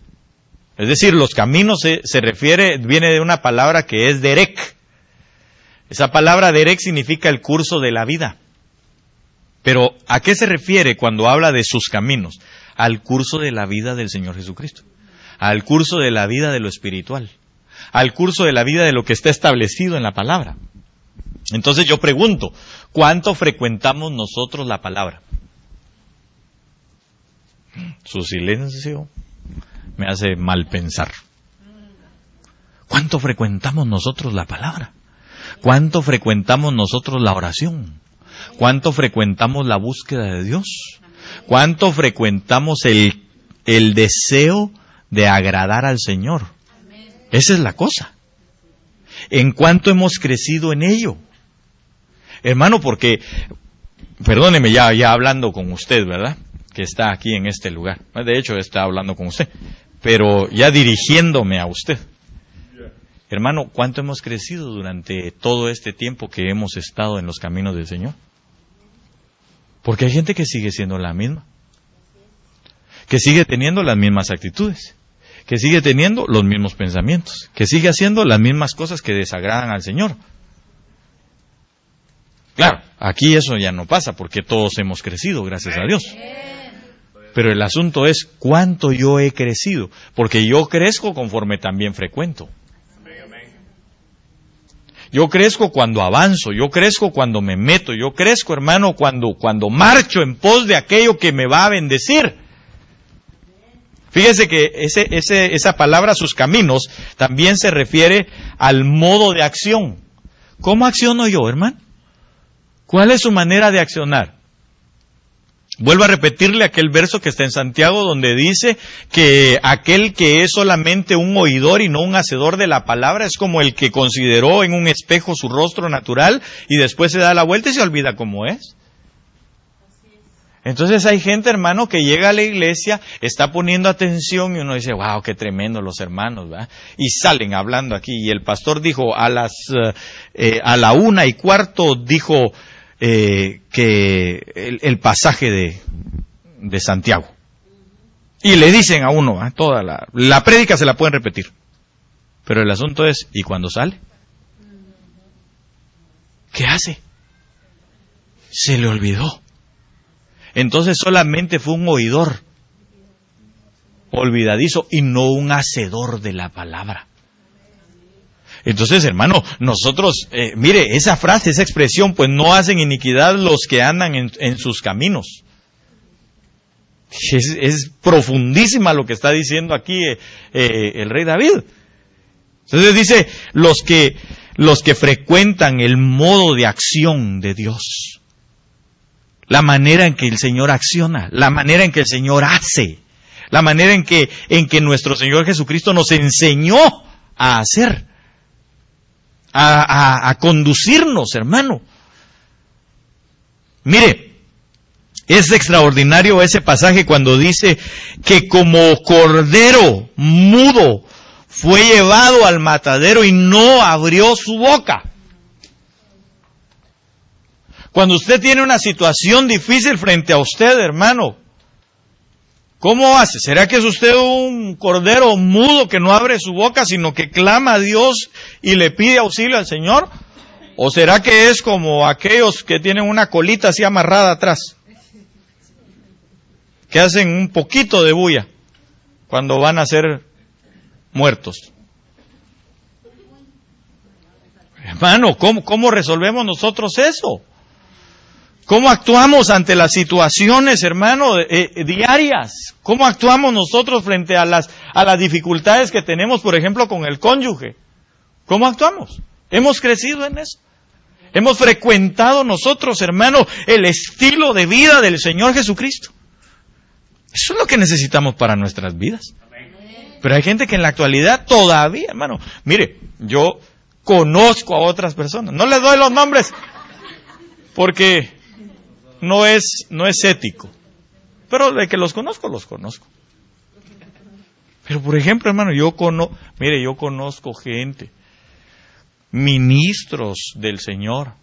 Es decir, los caminos viene de una palabra que es derek. Esa palabra derek significa el curso de la vida. Pero, ¿a qué se refiere cuando habla de sus caminos? Al curso de la vida del Señor Jesucristo. Al curso de la vida de lo espiritual. Al curso de la vida de lo que está establecido en la palabra. Entonces yo pregunto, ¿cuánto frecuentamos nosotros la palabra? Su silencio me hace mal pensar. ¿Cuánto frecuentamos nosotros la palabra? ¿Cuánto frecuentamos nosotros la oración? ¿Cuánto frecuentamos la búsqueda de Dios? ¿Cuánto frecuentamos el deseo de agradar al Señor? Esa es la cosa. ¿En cuánto hemos crecido en ello? Hermano, porque, perdóneme ya hablando con usted, ¿verdad? Que está aquí en este lugar. De hecho, está hablando con usted, pero ya dirigiéndome a usted. Hermano, ¿cuánto hemos crecido durante todo este tiempo que hemos estado en los caminos del Señor? Porque hay gente que sigue siendo la misma, que sigue teniendo las mismas actitudes, que sigue teniendo los mismos pensamientos, que sigue haciendo las mismas cosas que desagradan al Señor. Claro, aquí eso ya no pasa porque todos hemos crecido, gracias a Dios. Pero el asunto es cuánto yo he crecido, porque yo crezco conforme también frecuento. Yo crezco cuando avanzo, yo crezco cuando me meto, yo crezco, hermano, cuando marcho en pos de aquello que me va a bendecir. Fíjese que esa palabra, sus caminos, también se refiere al modo de acción. ¿Cómo acciono yo, hermano? ¿Cuál es su manera de accionar? Vuelvo a repetirle aquel verso que está en Santiago donde dice que aquel que es solamente un oidor y no un hacedor de la palabra es como el que consideró en un espejo su rostro natural y después se da la vuelta y se olvida cómo es. Entonces hay gente, hermano, que llega a la iglesia, está poniendo atención y uno dice, wow, qué tremendo los hermanos, ¿verdad? Y salen hablando aquí y el pastor dijo a la 1:15 dijo que el pasaje de Santiago. Y le dicen a uno, toda la prédica se la pueden repetir. Pero el asunto es, ¿y cuando sale? ¿Qué hace? Se le olvidó. Entonces solamente fue un oidor olvidadizo y no un hacedor de la palabra. Entonces, hermano, nosotros, mire, esa frase, esa expresión, pues no hacen iniquidad los que andan en sus caminos. Es profundísima lo que está diciendo aquí el rey David. Entonces dice, los que frecuentan el modo de acción de Dios. La manera en que el Señor acciona, la manera en que el Señor hace, la manera en que nuestro Señor Jesucristo nos enseñó a hacer. A conducirnos, hermano. Mire, es extraordinario ese pasaje cuando dice que como cordero mudo fue llevado al matadero y no abrió su boca. Cuando usted tiene una situación difícil frente a usted, hermano, ¿cómo hace? ¿Será que es usted un cordero mudo que no abre su boca, sino que clama a Dios y le pide auxilio al Señor? ¿O será que es como aquellos que tienen una colita así amarrada atrás, que hacen un poquito de bulla cuando van a ser muertos? Hermano, ¿cómo resolvemos nosotros eso? ¿Cómo actuamos ante las situaciones, hermano, diarias? ¿Cómo actuamos nosotros frente a las dificultades que tenemos, por ejemplo, con el cónyuge? ¿Cómo actuamos? ¿Hemos crecido en eso? ¿Hemos frecuentado nosotros, hermano, el estilo de vida del Señor Jesucristo? Eso es lo que necesitamos para nuestras vidas. Pero hay gente que en la actualidad todavía, hermano, mire, yo conozco a otras personas. No les doy los nombres porque no es ético. Pero de que los conozco, los conozco. Pero por ejemplo, hermano, yo conozco gente, ministros del Señor,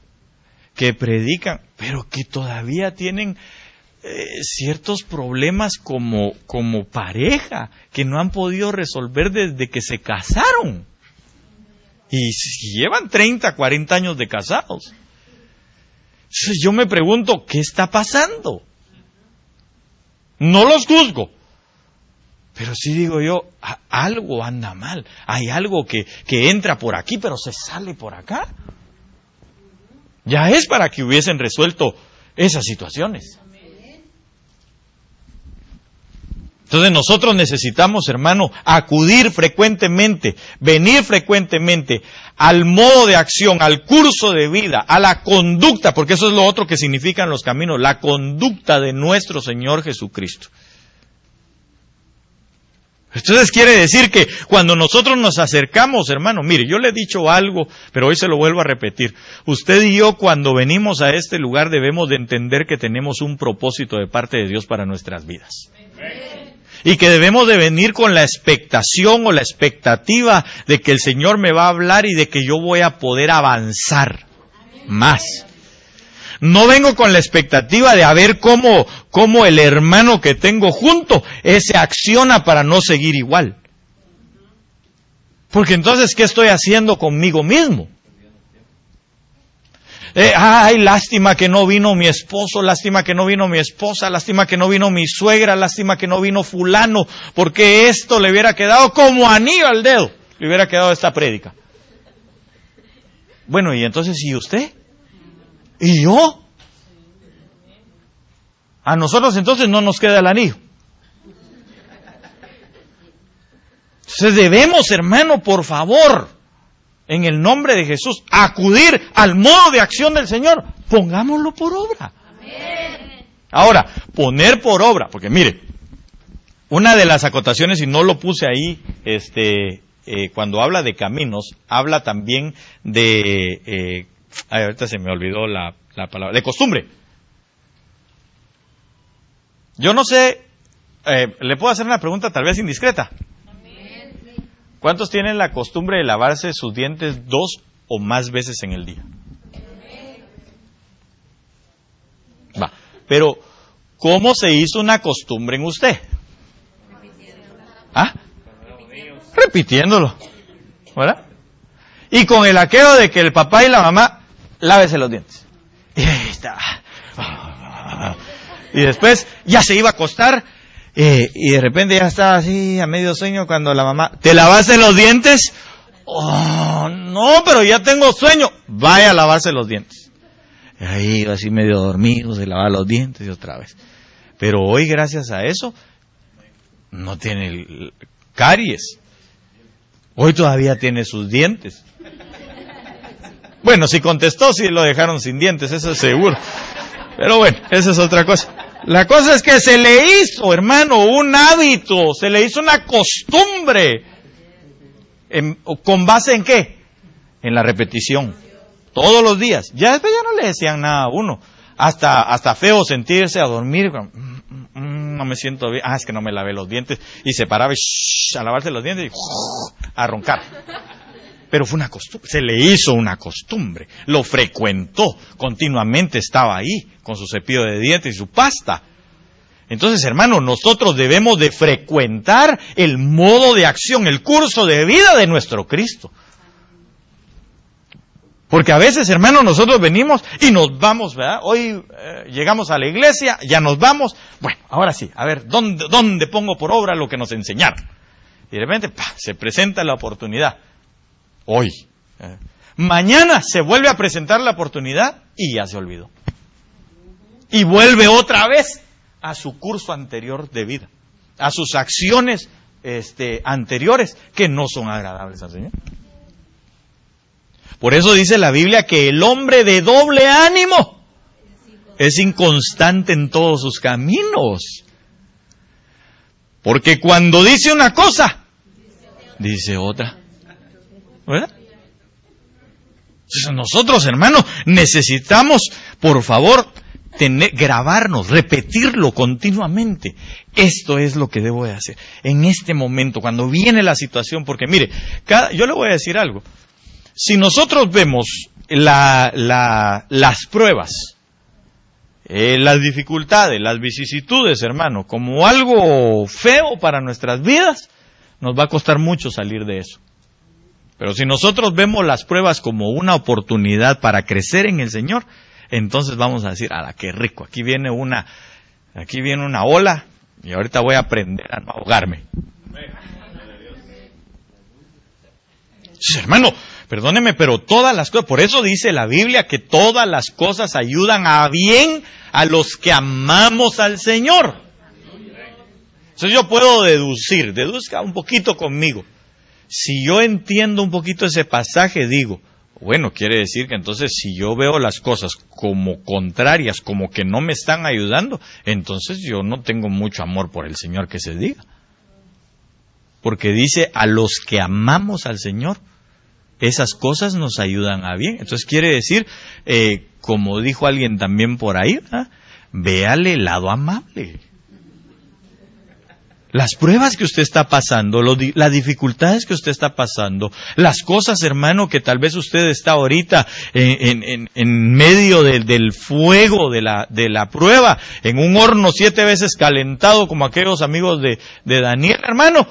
que predican, pero que todavía tienen ciertos problemas como pareja, que no han podido resolver desde que se casaron. Y llevan 30, 40 años de casados. Entonces yo me pregunto, ¿qué está pasando? No los juzgo, pero sí digo yo, algo anda mal. Hay algo que entra por aquí, pero se sale por acá. Ya es para que hubiesen resuelto esas situaciones. Entonces nosotros necesitamos, hermano, acudir frecuentemente, venir frecuentemente al modo de acción, al curso de vida, a la conducta, porque eso es lo otro que significan los caminos, la conducta de nuestro Señor Jesucristo. Entonces quiere decir que cuando nosotros nos acercamos, hermano, mire, yo le he dicho algo, pero hoy se lo vuelvo a repetir. Usted y yo cuando venimos a este lugar debemos de entender que tenemos un propósito de parte de Dios para nuestras vidas. Y que debemos de venir con la expectación o la expectativa de que el Señor me va a hablar y de que yo voy a poder avanzar más. No vengo con la expectativa de a ver cómo el hermano que tengo junto se acciona para no seguir igual. Porque entonces, ¿qué estoy haciendo conmigo mismo? Ay, lástima que no vino mi esposo, lástima que no vino mi esposa, lástima que no vino mi suegra, lástima que no vino fulano, porque esto le hubiera quedado como anillo al dedo, le hubiera quedado esta prédica. Bueno, y entonces, ¿y usted? ¿Y yo? A nosotros entonces no nos queda el anillo. Entonces debemos, hermano, por favor, en el nombre de Jesús, acudir al modo de acción del Señor. Pongámoslo por obra. Amén. Ahora, poner por obra, porque mire, una de las acotaciones, y no lo puse ahí, cuando habla de caminos, habla también de, ahorita se me olvidó la palabra, de costumbre. Yo no sé, le puedo hacer una pregunta tal vez indiscreta. ¿Cuántos tienen la costumbre de lavarse sus dientes 2 o más veces en el día? Va, pero ¿cómo se hizo una costumbre en usted? ¿Ah? Repitiéndolo, ¿verdad? Y con el aqueo de que el papá y la mamá, lávese los dientes. Y ahí está. Y después ya se iba a acostar. Y de repente ya estaba así a medio sueño cuando la mamá, ¿te lavaste los dientes? Oh, no, pero ya tengo sueño. Vaya a lavarse los dientes. Y ahí iba así medio dormido, se lavaba los dientes y otra vez. Pero hoy, gracias a eso, no tiene caries. Hoy todavía tiene sus dientes. Bueno, si contestó, si lo dejaron sin dientes, eso es seguro. Pero bueno, esa es otra cosa. La cosa es que se le hizo, hermano, un hábito, se le hizo una costumbre. ¿Con base en qué? En la repetición. Todos los días. Ya después ya no le decían nada a uno. Hasta feo sentirse a dormir. No me siento bien. Es que no me lavé los dientes. Y se paraba a lavarse los dientes y a roncar. Pero fue una costumbre, se le hizo una costumbre, lo frecuentó, continuamente estaba ahí con su cepillo de dientes y su pasta. Entonces, hermano, nosotros debemos de frecuentar el modo de acción, el curso de vida de nuestro Cristo. Porque a veces, hermano, nosotros venimos y nos vamos, ¿verdad? Hoy llegamos a la iglesia, ya nos vamos. Bueno, ahora sí, a ver, ¿dónde pongo por obra lo que nos enseñaron? Y de repente, se presenta la oportunidad. Hoy. Mañana se vuelve a presentar la oportunidad y ya se olvidó. Y vuelve otra vez a su curso anterior de vida, a sus acciones anteriores que no son agradables al Señor. Por eso dice la Biblia que el hombre de doble ánimo es inconstante en todos sus caminos. Porque cuando dice una cosa, dice otra. ¿Verdad? Entonces nosotros, hermanos, necesitamos, por favor, grabarnos, repetirlo continuamente. Esto es lo que debo de hacer en este momento, cuando viene la situación, porque mire, yo le voy a decir algo. Si nosotros vemos las pruebas, las dificultades, las vicisitudes, hermano, como algo feo para nuestras vidas, nos va a costar mucho salir de eso. Pero si nosotros vemos las pruebas como una oportunidad para crecer en el Señor, entonces vamos a decir, ¡ala, qué rico! Aquí viene una ola y ahorita voy a aprender a no ahogarme. Sí, hermano, perdóneme, pero todas las cosas, por eso dice la Biblia que todas las cosas ayudan a bien a los que amamos al Señor. Entonces yo puedo deduzca un poquito conmigo. Si yo entiendo un poquito ese pasaje, digo, bueno, quiere decir que entonces si yo veo las cosas como contrarias, como que no me están ayudando, entonces yo no tengo mucho amor por el Señor, que se diga. Porque dice, a los que amamos al Señor, esas cosas nos ayudan a bien. Entonces quiere decir, como dijo alguien también por ahí, véale el lado amable. Las pruebas que usted está pasando, las dificultades que usted está pasando, las cosas, hermano, que tal vez usted está ahorita en medio del fuego de la prueba, en un horno 7 veces calentado, como aquellos amigos de Daniel, hermano.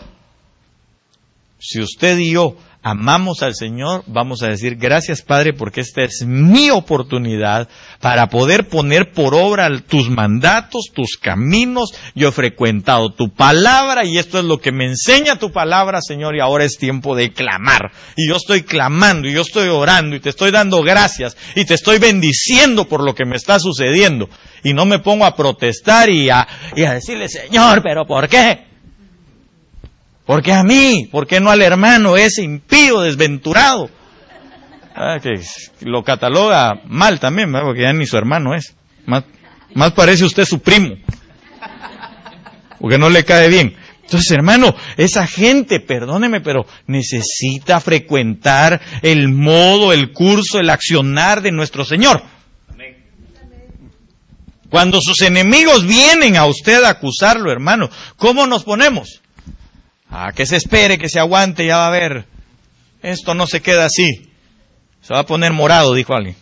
Si usted y yo amamos al Señor, vamos a decir gracias Padre porque esta es mi oportunidad para poder poner por obra tus mandatos, tus caminos. Yo he frecuentado tu palabra y esto es lo que me enseña tu palabra, Señor, y ahora es tiempo de clamar. Y yo estoy clamando y yo estoy orando y te estoy dando gracias y te estoy bendiciendo por lo que me está sucediendo. Y no me pongo a protestar y a decirle, Señor, ¿pero por qué? ¿Por qué a mí? ¿Por qué no al hermano ese impío, desventurado? Que lo cataloga mal también, ¿verdad? Porque ya ni su hermano es. Más parece usted su primo. Porque no le cae bien. Entonces, hermano, esa gente, perdóneme, pero necesita frecuentar el modo, el curso, el accionar de nuestro Señor. Cuando sus enemigos vienen a usted a acusarlo, hermano, ¿cómo nos ponemos? Que se espere, que se aguante, ya va a ver. Esto no se queda así. Se va a poner morado, dijo alguien.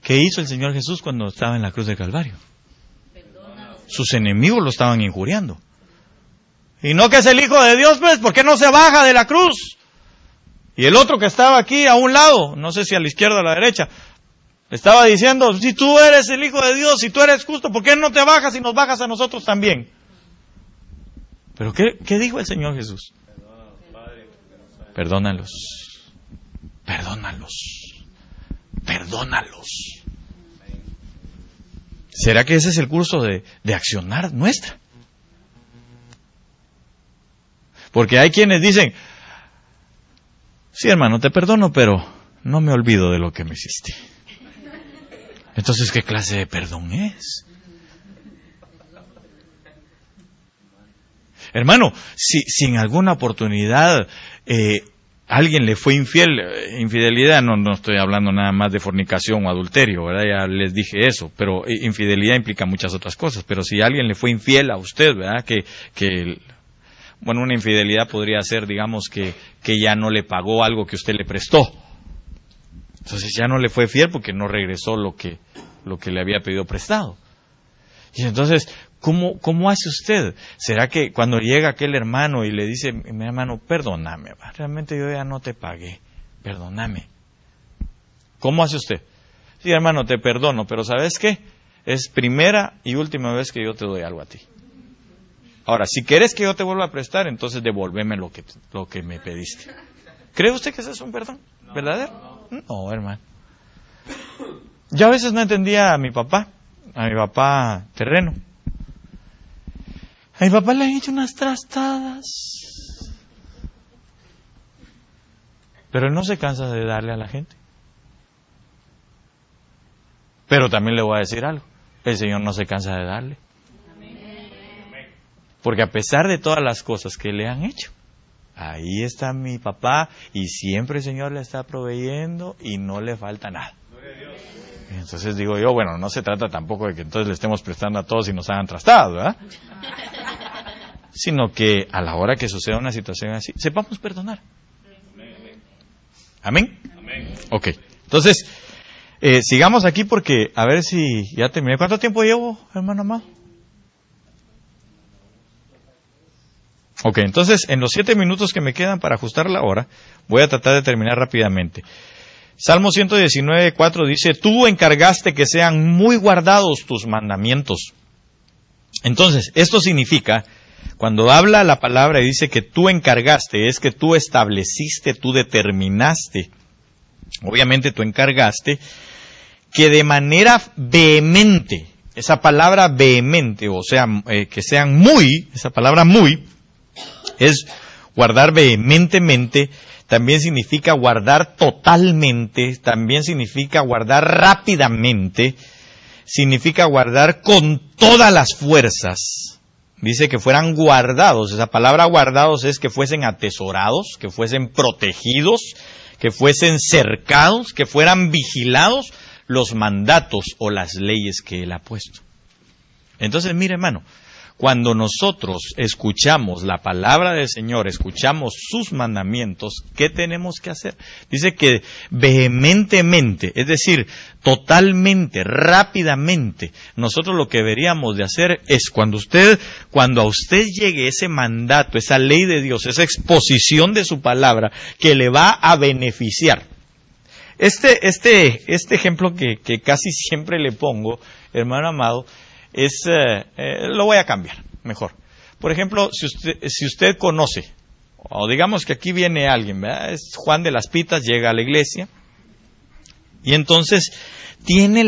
¿Qué hizo el Señor Jesús cuando estaba en la cruz del Calvario? Sus enemigos lo estaban injuriando. Y no que es el Hijo de Dios, pues, ¿por qué no se baja de la cruz? Y el otro que estaba aquí a un lado, no sé si a la izquierda o a la derecha, estaba diciendo, si tú eres el Hijo de Dios, si tú eres justo, ¿por qué no te bajas y nos bajas a nosotros también? ¿Pero qué dijo el Señor Jesús? Perdónalos. Perdónalos. Perdónalos. ¿Será que ese es el curso de accionar nuestra? Porque hay quienes dicen, sí hermano, te perdono, pero no me olvido de lo que me hiciste. Entonces, ¿qué clase de perdón es? Hermano, si en alguna oportunidad alguien le fue infiel, infidelidad, no estoy hablando nada más de fornicación o adulterio, ¿verdad? Ya les dije eso, pero infidelidad implica muchas otras cosas. Pero si alguien le fue infiel a usted, ¿verdad? Bueno, una infidelidad podría ser, digamos, que ya no le pagó algo que usted le prestó. Entonces ya no le fue fiel porque no regresó lo que le había pedido prestado. Y entonces, ¿cómo hace usted? ¿Será que cuando llega aquel hermano y le dice, mi hermano, perdóname, realmente yo ya no te pagué, perdóname? ¿Cómo hace usted? Sí, hermano, te perdono, pero ¿sabes qué? Es primera y última vez que yo te doy algo a ti. Ahora, si quieres que yo te vuelva a prestar, entonces devuélveme lo que me pediste. ¿Cree usted que ese es un perdón verdadero? No, hermano. Yo a veces no entendía a mi papá terreno. A mi papá le han hecho unas trastadas. Pero él no se cansa de darle a la gente. Pero también le voy a decir algo. El Señor no se cansa de darle. Porque a pesar de todas las cosas que le han hecho, ahí está mi papá y siempre el Señor le está proveyendo y no le falta nada. Entonces digo yo, bueno, no se trata tampoco de que entonces le estemos prestando a todos y nos hagan trastados, ¿verdad? Sino que a la hora que suceda una situación así, sepamos perdonar. ¿Amén? Amén. Ok, entonces, sigamos aquí porque a ver si ya terminé. ¿Cuánto tiempo llevo, hermano amado? Ok, entonces en los 7 minutos que me quedan para ajustar la hora, voy a tratar de terminar rápidamente. Salmo 119:4 dice, tú encargaste que sean muy guardados tus mandamientos. Entonces, esto significa, cuando habla la palabra y dice que tú encargaste, es que tú estableciste, tú determinaste, obviamente tú encargaste, que de manera vehemente, esa palabra vehemente, o sea, que sean muy, esa palabra muy, es guardar vehementemente, también significa guardar totalmente, también significa guardar rápidamente, significa guardar con todas las fuerzas. Dice que fueran guardados, esa palabra guardados es que fuesen atesorados, que fuesen protegidos, que fuesen cercados, que fueran vigilados los mandatos o las leyes que Él ha puesto. Entonces, mire hermano, cuando nosotros escuchamos la palabra del Señor, escuchamos sus mandamientos, ¿qué tenemos que hacer? Dice que vehementemente, es decir, totalmente, rápidamente, nosotros lo que deberíamos de hacer es cuando a usted llegue ese mandato, esa ley de Dios, esa exposición de su palabra que le va a beneficiar. Este ejemplo que casi siempre le pongo, hermano amado, lo voy a cambiar, mejor. Por ejemplo, si usted conoce, o digamos que aquí viene alguien, ¿verdad? Es Juan de las Pitas, llega a la iglesia, y entonces tiene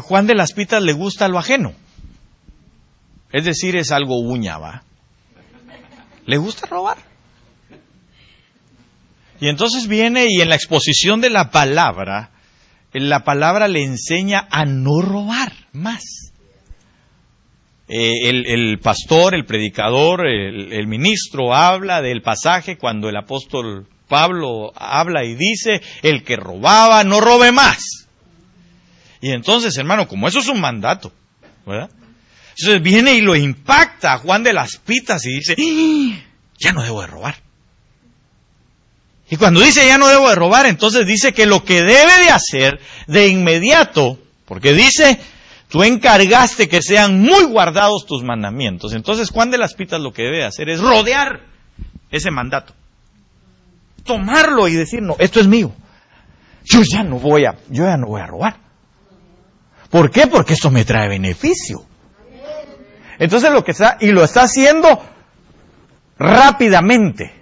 Juan de las Pitas le gusta lo ajeno. Es decir, es algo uña, ¿va? Le gusta robar. Y entonces viene y en la exposición de la palabra le enseña a no robar más. El pastor, el predicador, el ministro habla del pasaje cuando el apóstol Pablo habla y dice, el que robaba no robe más. Y entonces, hermano, como eso es un mandato, ¿verdad? Entonces viene y lo impacta a Juan de las Pitas y dice, ya no debo de robar. Y cuando dice ya no debo de robar, entonces dice que lo que debe de hacer de inmediato, porque dice, tú encargaste que sean muy guardados tus mandamientos. Entonces Juan de las Pitas lo que debe de hacer es rodear ese mandato. Tomarlo y decir, no, esto es mío. Yo ya no voy a robar. ¿Por qué? Porque esto me trae beneficio. Entonces lo está haciendo rápidamente.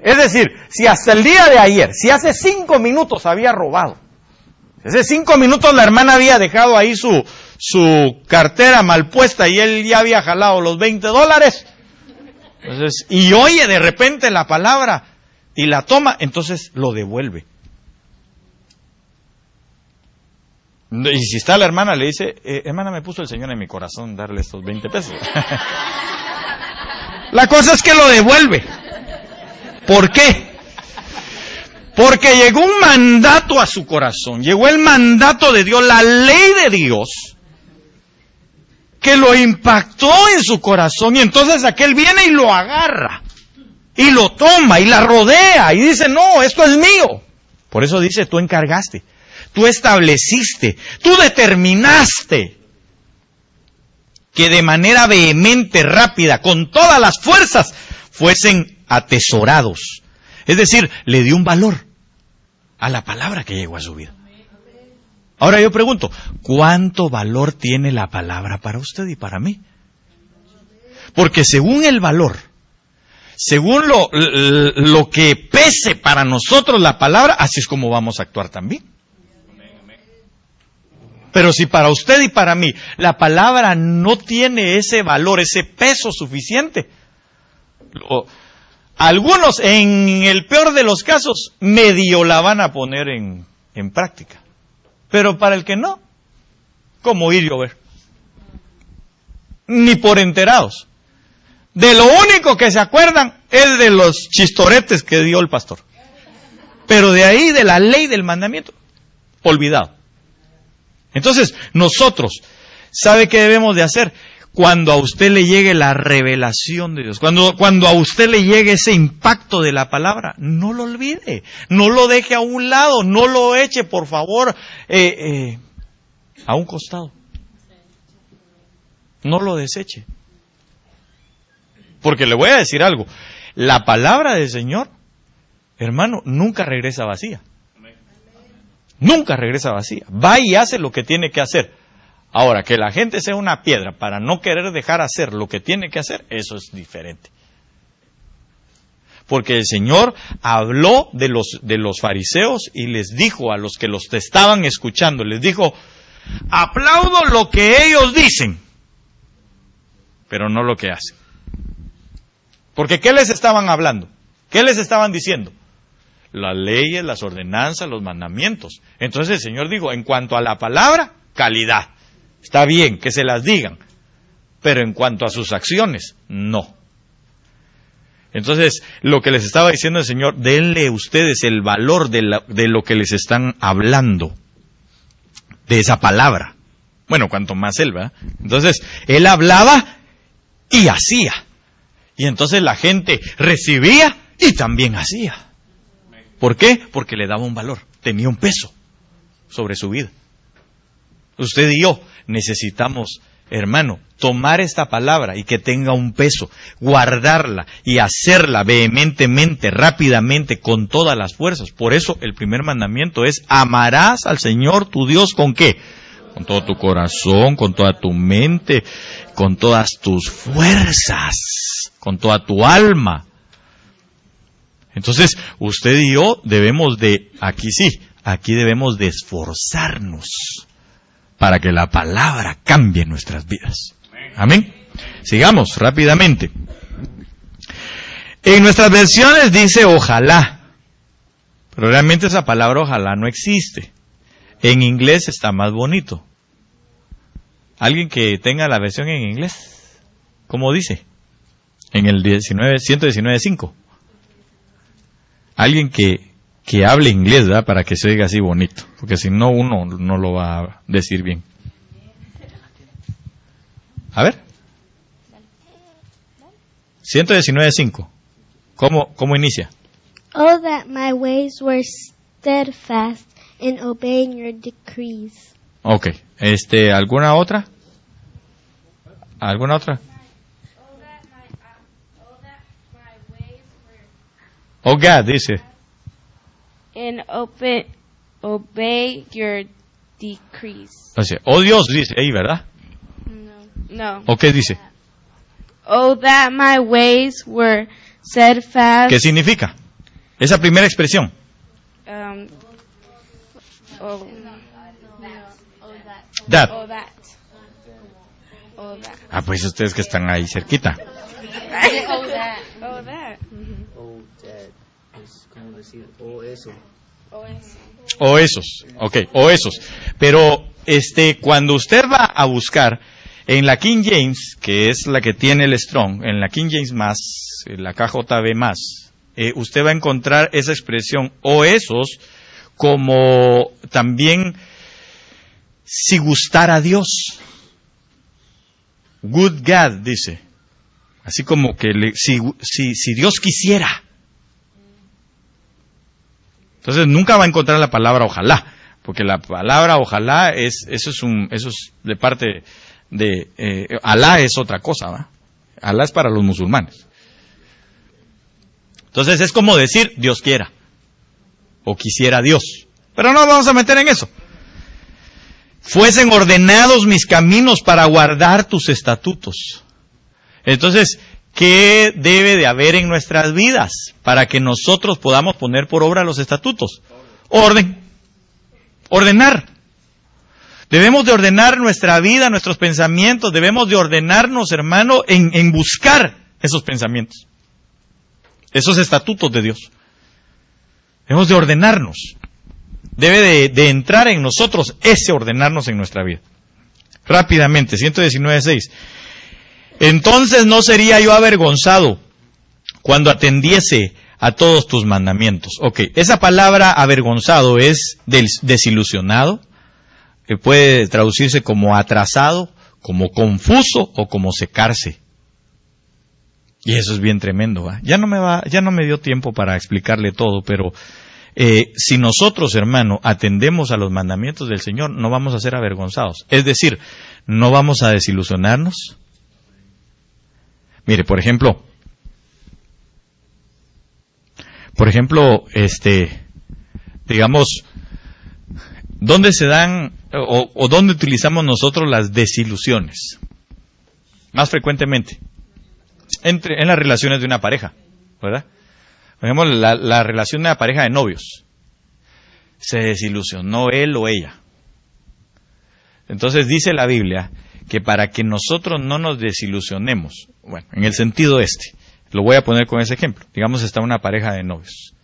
Es decir, si hasta el día de ayer, si hace 5 minutos había robado, hace 5 minutos la hermana había dejado ahí su cartera mal puesta y él ya había jalado los $20, entonces, y oye de repente la palabra y la toma, entonces lo devuelve. Y si está la hermana, le dice, hermana, me puso el Señor en mi corazón darle estos 20 pesos. La cosa es que lo devuelve. ¿Por qué? Porque llegó un mandato a su corazón, llegó el mandato de Dios, la ley de Dios, que lo impactó en su corazón, y entonces aquel viene y lo agarra, y lo toma, y la rodea, y dice, no, esto es mío. Por eso dice, tú encargaste, tú estableciste, tú determinaste que de manera vehemente, rápida, con todas las fuerzas, fuesen atesorados. Es decir, le dio un valor a la palabra que llegó a su vida. Ahora yo pregunto, ¿cuánto valor tiene la palabra para usted y para mí? Porque según el valor, según lo que pese para nosotros la palabra, así es como vamos a actuar también. Pero si para usted y para mí la palabra no tiene ese valor, ese peso suficiente, algunos, en el peor de los casos, medio la van a poner en práctica. Pero para el que no, ¿cómo ir llover? Ni por enterados. De lo único que se acuerdan es de los chistoretes que dio el pastor. Pero de ahí, de la ley del mandamiento, olvidado. Entonces, nosotros, ¿sabe qué debemos de hacer? Cuando a usted le llegue la revelación de Dios, cuando a usted le llegue ese impacto de la palabra, no lo olvide, no lo deje a un lado, no lo eche, por favor, a un costado. No lo deseche. Porque le voy a decir algo, la palabra del Señor, hermano, nunca regresa vacía. Nunca regresa vacía. Va y hace lo que tiene que hacer. Ahora, que la gente sea una piedra para no querer dejar hacer lo que tiene que hacer, eso es diferente. Porque el Señor habló de los fariseos y les dijo a los que los estaban escuchando, les dijo, aplaudo lo que ellos dicen, pero no lo que hacen. Porque ¿qué les estaban hablando? ¿Qué les estaban diciendo? Las leyes, las ordenanzas, los mandamientos. Entonces el Señor dijo, en cuanto a la palabra, calidad. Está bien que se las digan, pero en cuanto a sus acciones, no. Entonces, lo que les estaba diciendo el Señor, denle ustedes el valor de lo que les están hablando, de esa palabra. Bueno, cuanto más él, ¿verdad? Entonces, él hablaba y hacía. Y entonces la gente recibía y también hacía. ¿Por qué? Porque le daba un valor, tenía un peso sobre su vida. Usted y yo necesitamos, hermano, tomar esta palabra y que tenga un peso, guardarla y hacerla vehementemente, rápidamente, con todas las fuerzas. Por eso el primer mandamiento es: amarás al Señor tu Dios, ¿con qué? Con todo tu corazón, con toda tu mente, con todas tus fuerzas, con toda tu alma. Entonces, usted y yo debemos de, aquí debemos de esforzarnos para que la palabra cambie nuestras vidas. Amén. Sigamos rápidamente. En nuestras versiones dice ojalá, pero realmente esa palabra ojalá no existe. En inglés está más bonito. ¿Alguien que tenga la versión en inglés? ¿Cómo dice? En el 119.5. Alguien que hable inglés, ¿verdad? Para que se oiga así bonito. Porque si no, uno no lo va a decir bien. A ver. 119.5. ¿Cómo inicia? Oh, that my ways were steadfast in obeying your decrees. Ok. ¿Alguna otra? ¿Alguna otra? Oh God, dice. And obey your decrees. O sea, oh Dios, dice ahí, ¿verdad? No. ¿O qué dice? Oh, that my ways were steadfast. ¿Qué significa esa primera expresión? That. Oh, that. Oh, that. Ah, pues ustedes que están ahí cerquita. Oh, that. Oh, that. Oh, that. Es como decir, oh, eso. Oh, eso. O esos, ok, o esos. Pero cuando usted va a buscar en la King James, que es la que tiene el Strong, en la King James más, la KJV más, usted va a encontrar esa expresión o esos como también si gustara a Dios. Good God, dice. Así como que si Dios quisiera. Entonces nunca va a encontrar la palabra ojalá, porque la palabra ojalá eso es de parte de Alá es otra cosa, ¿va? Alá es para los musulmanes. Entonces es como decir Dios quiera o quisiera Dios, pero no vamos a meter en eso. Fuesen ordenados mis caminos para guardar tus estatutos. Entonces, ¿qué debe de haber en nuestras vidas para que nosotros podamos poner por obra los estatutos? Orden. Ordenar. Debemos de ordenar nuestra vida, nuestros pensamientos. Debemos de ordenarnos, hermano, en buscar esos pensamientos. Esos estatutos de Dios. Debemos de ordenarnos. Debe de entrar en nosotros ese ordenarnos en nuestra vida. Rápidamente, 119.6. Entonces no sería yo avergonzado cuando atendiese a todos tus mandamientos. Ok, esa palabra avergonzado es desilusionado, que puede traducirse como atrasado, como confuso o como secarse. Y eso es bien tremendo, ¿va? Ya no me dio tiempo para explicarle todo, pero si nosotros, hermano, atendemos a los mandamientos del Señor, no vamos a ser avergonzados. Es decir, no vamos a desilusionarnos. Mire, por ejemplo, digamos, ¿dónde se dan o dónde utilizamos nosotros las desilusiones? Más frecuentemente, en las relaciones de una pareja, ¿verdad? Por ejemplo, la relación de una pareja de novios. Se desilusionó él o ella. Entonces dice la Biblia que para que nosotros no nos desilusionemos, bueno, en el sentido lo voy a poner con ese ejemplo. Digamos, está una pareja de novios,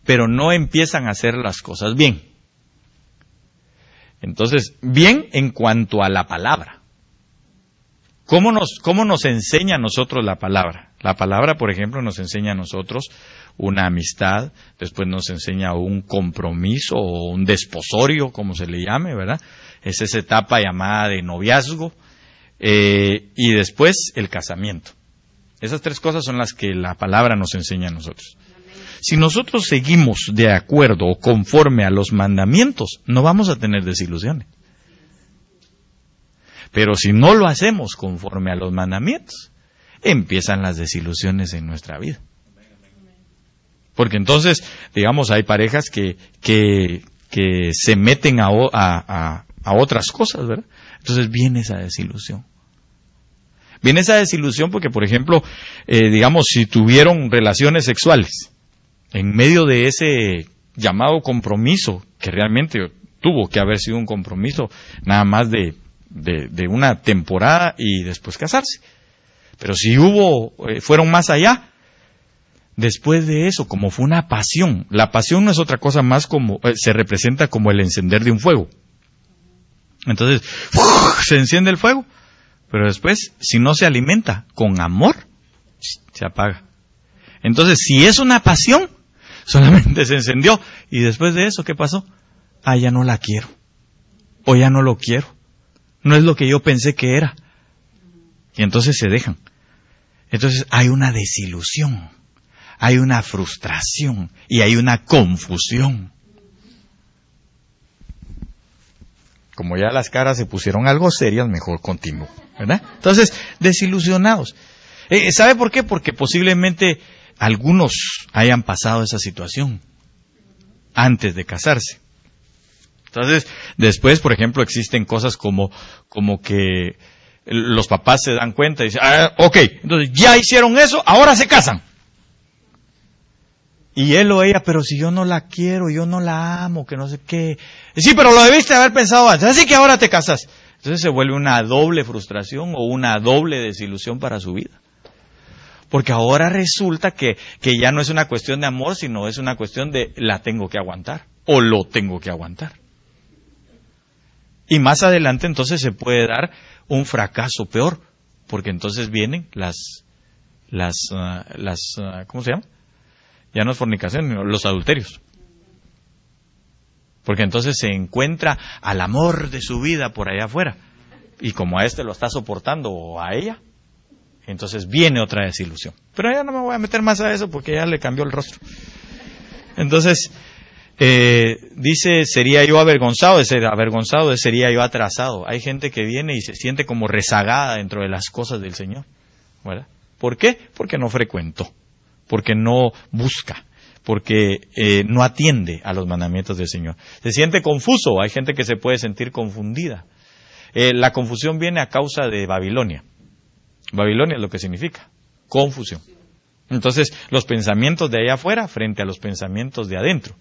pero no empiezan a hacer las cosas bien. Entonces, bien en cuanto a la palabra. ¿Cómo nos enseña a nosotros la palabra? La palabra, por ejemplo, nos enseña a nosotros una amistad, después nos enseña un compromiso o un desposorio, como se le llame, ¿verdad? Es esa etapa llamada de noviazgo, y después el casamiento. Esas tres cosas son las que la palabra nos enseña a nosotros. Si nosotros seguimos de acuerdo o conforme a los mandamientos, no vamos a tener desilusiones. Pero si no lo hacemos conforme a los mandamientos, empiezan las desilusiones en nuestra vida. Porque entonces, digamos, hay parejas que se meten a otras cosas, ¿verdad? Entonces viene esa desilusión. Viene esa desilusión porque, por ejemplo, digamos, si tuvieron relaciones sexuales en medio de ese llamado compromiso, que realmente tuvo que haber sido un compromiso nada más de una temporada y después casarse. Pero si fueron más allá, después de eso, como fue una pasión, la pasión no es otra cosa más como, se representa como el encender de un fuego. Entonces, se enciende el fuego, pero después, si no se alimenta con amor, se apaga. Entonces, si es una pasión, solamente se encendió, y después de eso, ¿qué pasó? Ya no la quiero, o ya no lo quiero, no es lo que yo pensé que era, y entonces se dejan. Entonces hay una desilusión, hay una frustración, y hay una confusión. Como ya las caras se pusieron algo serias, mejor continúo, ¿verdad? Entonces, desilusionados. ¿Sabe por qué? Porque posiblemente algunos hayan pasado esa situación antes de casarse. Entonces, después, por ejemplo, existen cosas como que los papás se dan cuenta y dicen, ok, entonces ya hicieron eso, ahora se casan. Y él o ella, pero si yo no la quiero, yo no la amo, que no sé qué. Sí, pero lo debiste haber pensado antes, así que ahora te casas. Entonces se vuelve una doble frustración o una doble desilusión para su vida. Porque ahora resulta que ya no es una cuestión de amor, sino es una cuestión de la tengo que aguantar o lo tengo que aguantar. Y más adelante entonces se puede dar un fracaso peor, porque entonces vienen las ¿cómo se llama? Ya no es fornicación, sino los adulterios. Porque entonces se encuentra al amor de su vida por allá afuera. Y como a este lo está soportando o a ella, entonces viene otra desilusión. Pero ya no me voy a meter más a eso porque ya le cambió el rostro. Entonces, dice, sería yo avergonzado, sería yo atrasado. Hay gente que viene y se siente como rezagada dentro de las cosas del Señor, ¿verdad? ¿Por qué? Porque no frecuentó, porque no busca, porque no atiende a los mandamientos del Señor. Se siente confuso, hay gente que se puede sentir confundida. La confusión viene a causa de Babilonia. Babilonia es lo que significa confusión. Entonces, los pensamientos de allá afuera frente a los pensamientos de adentro.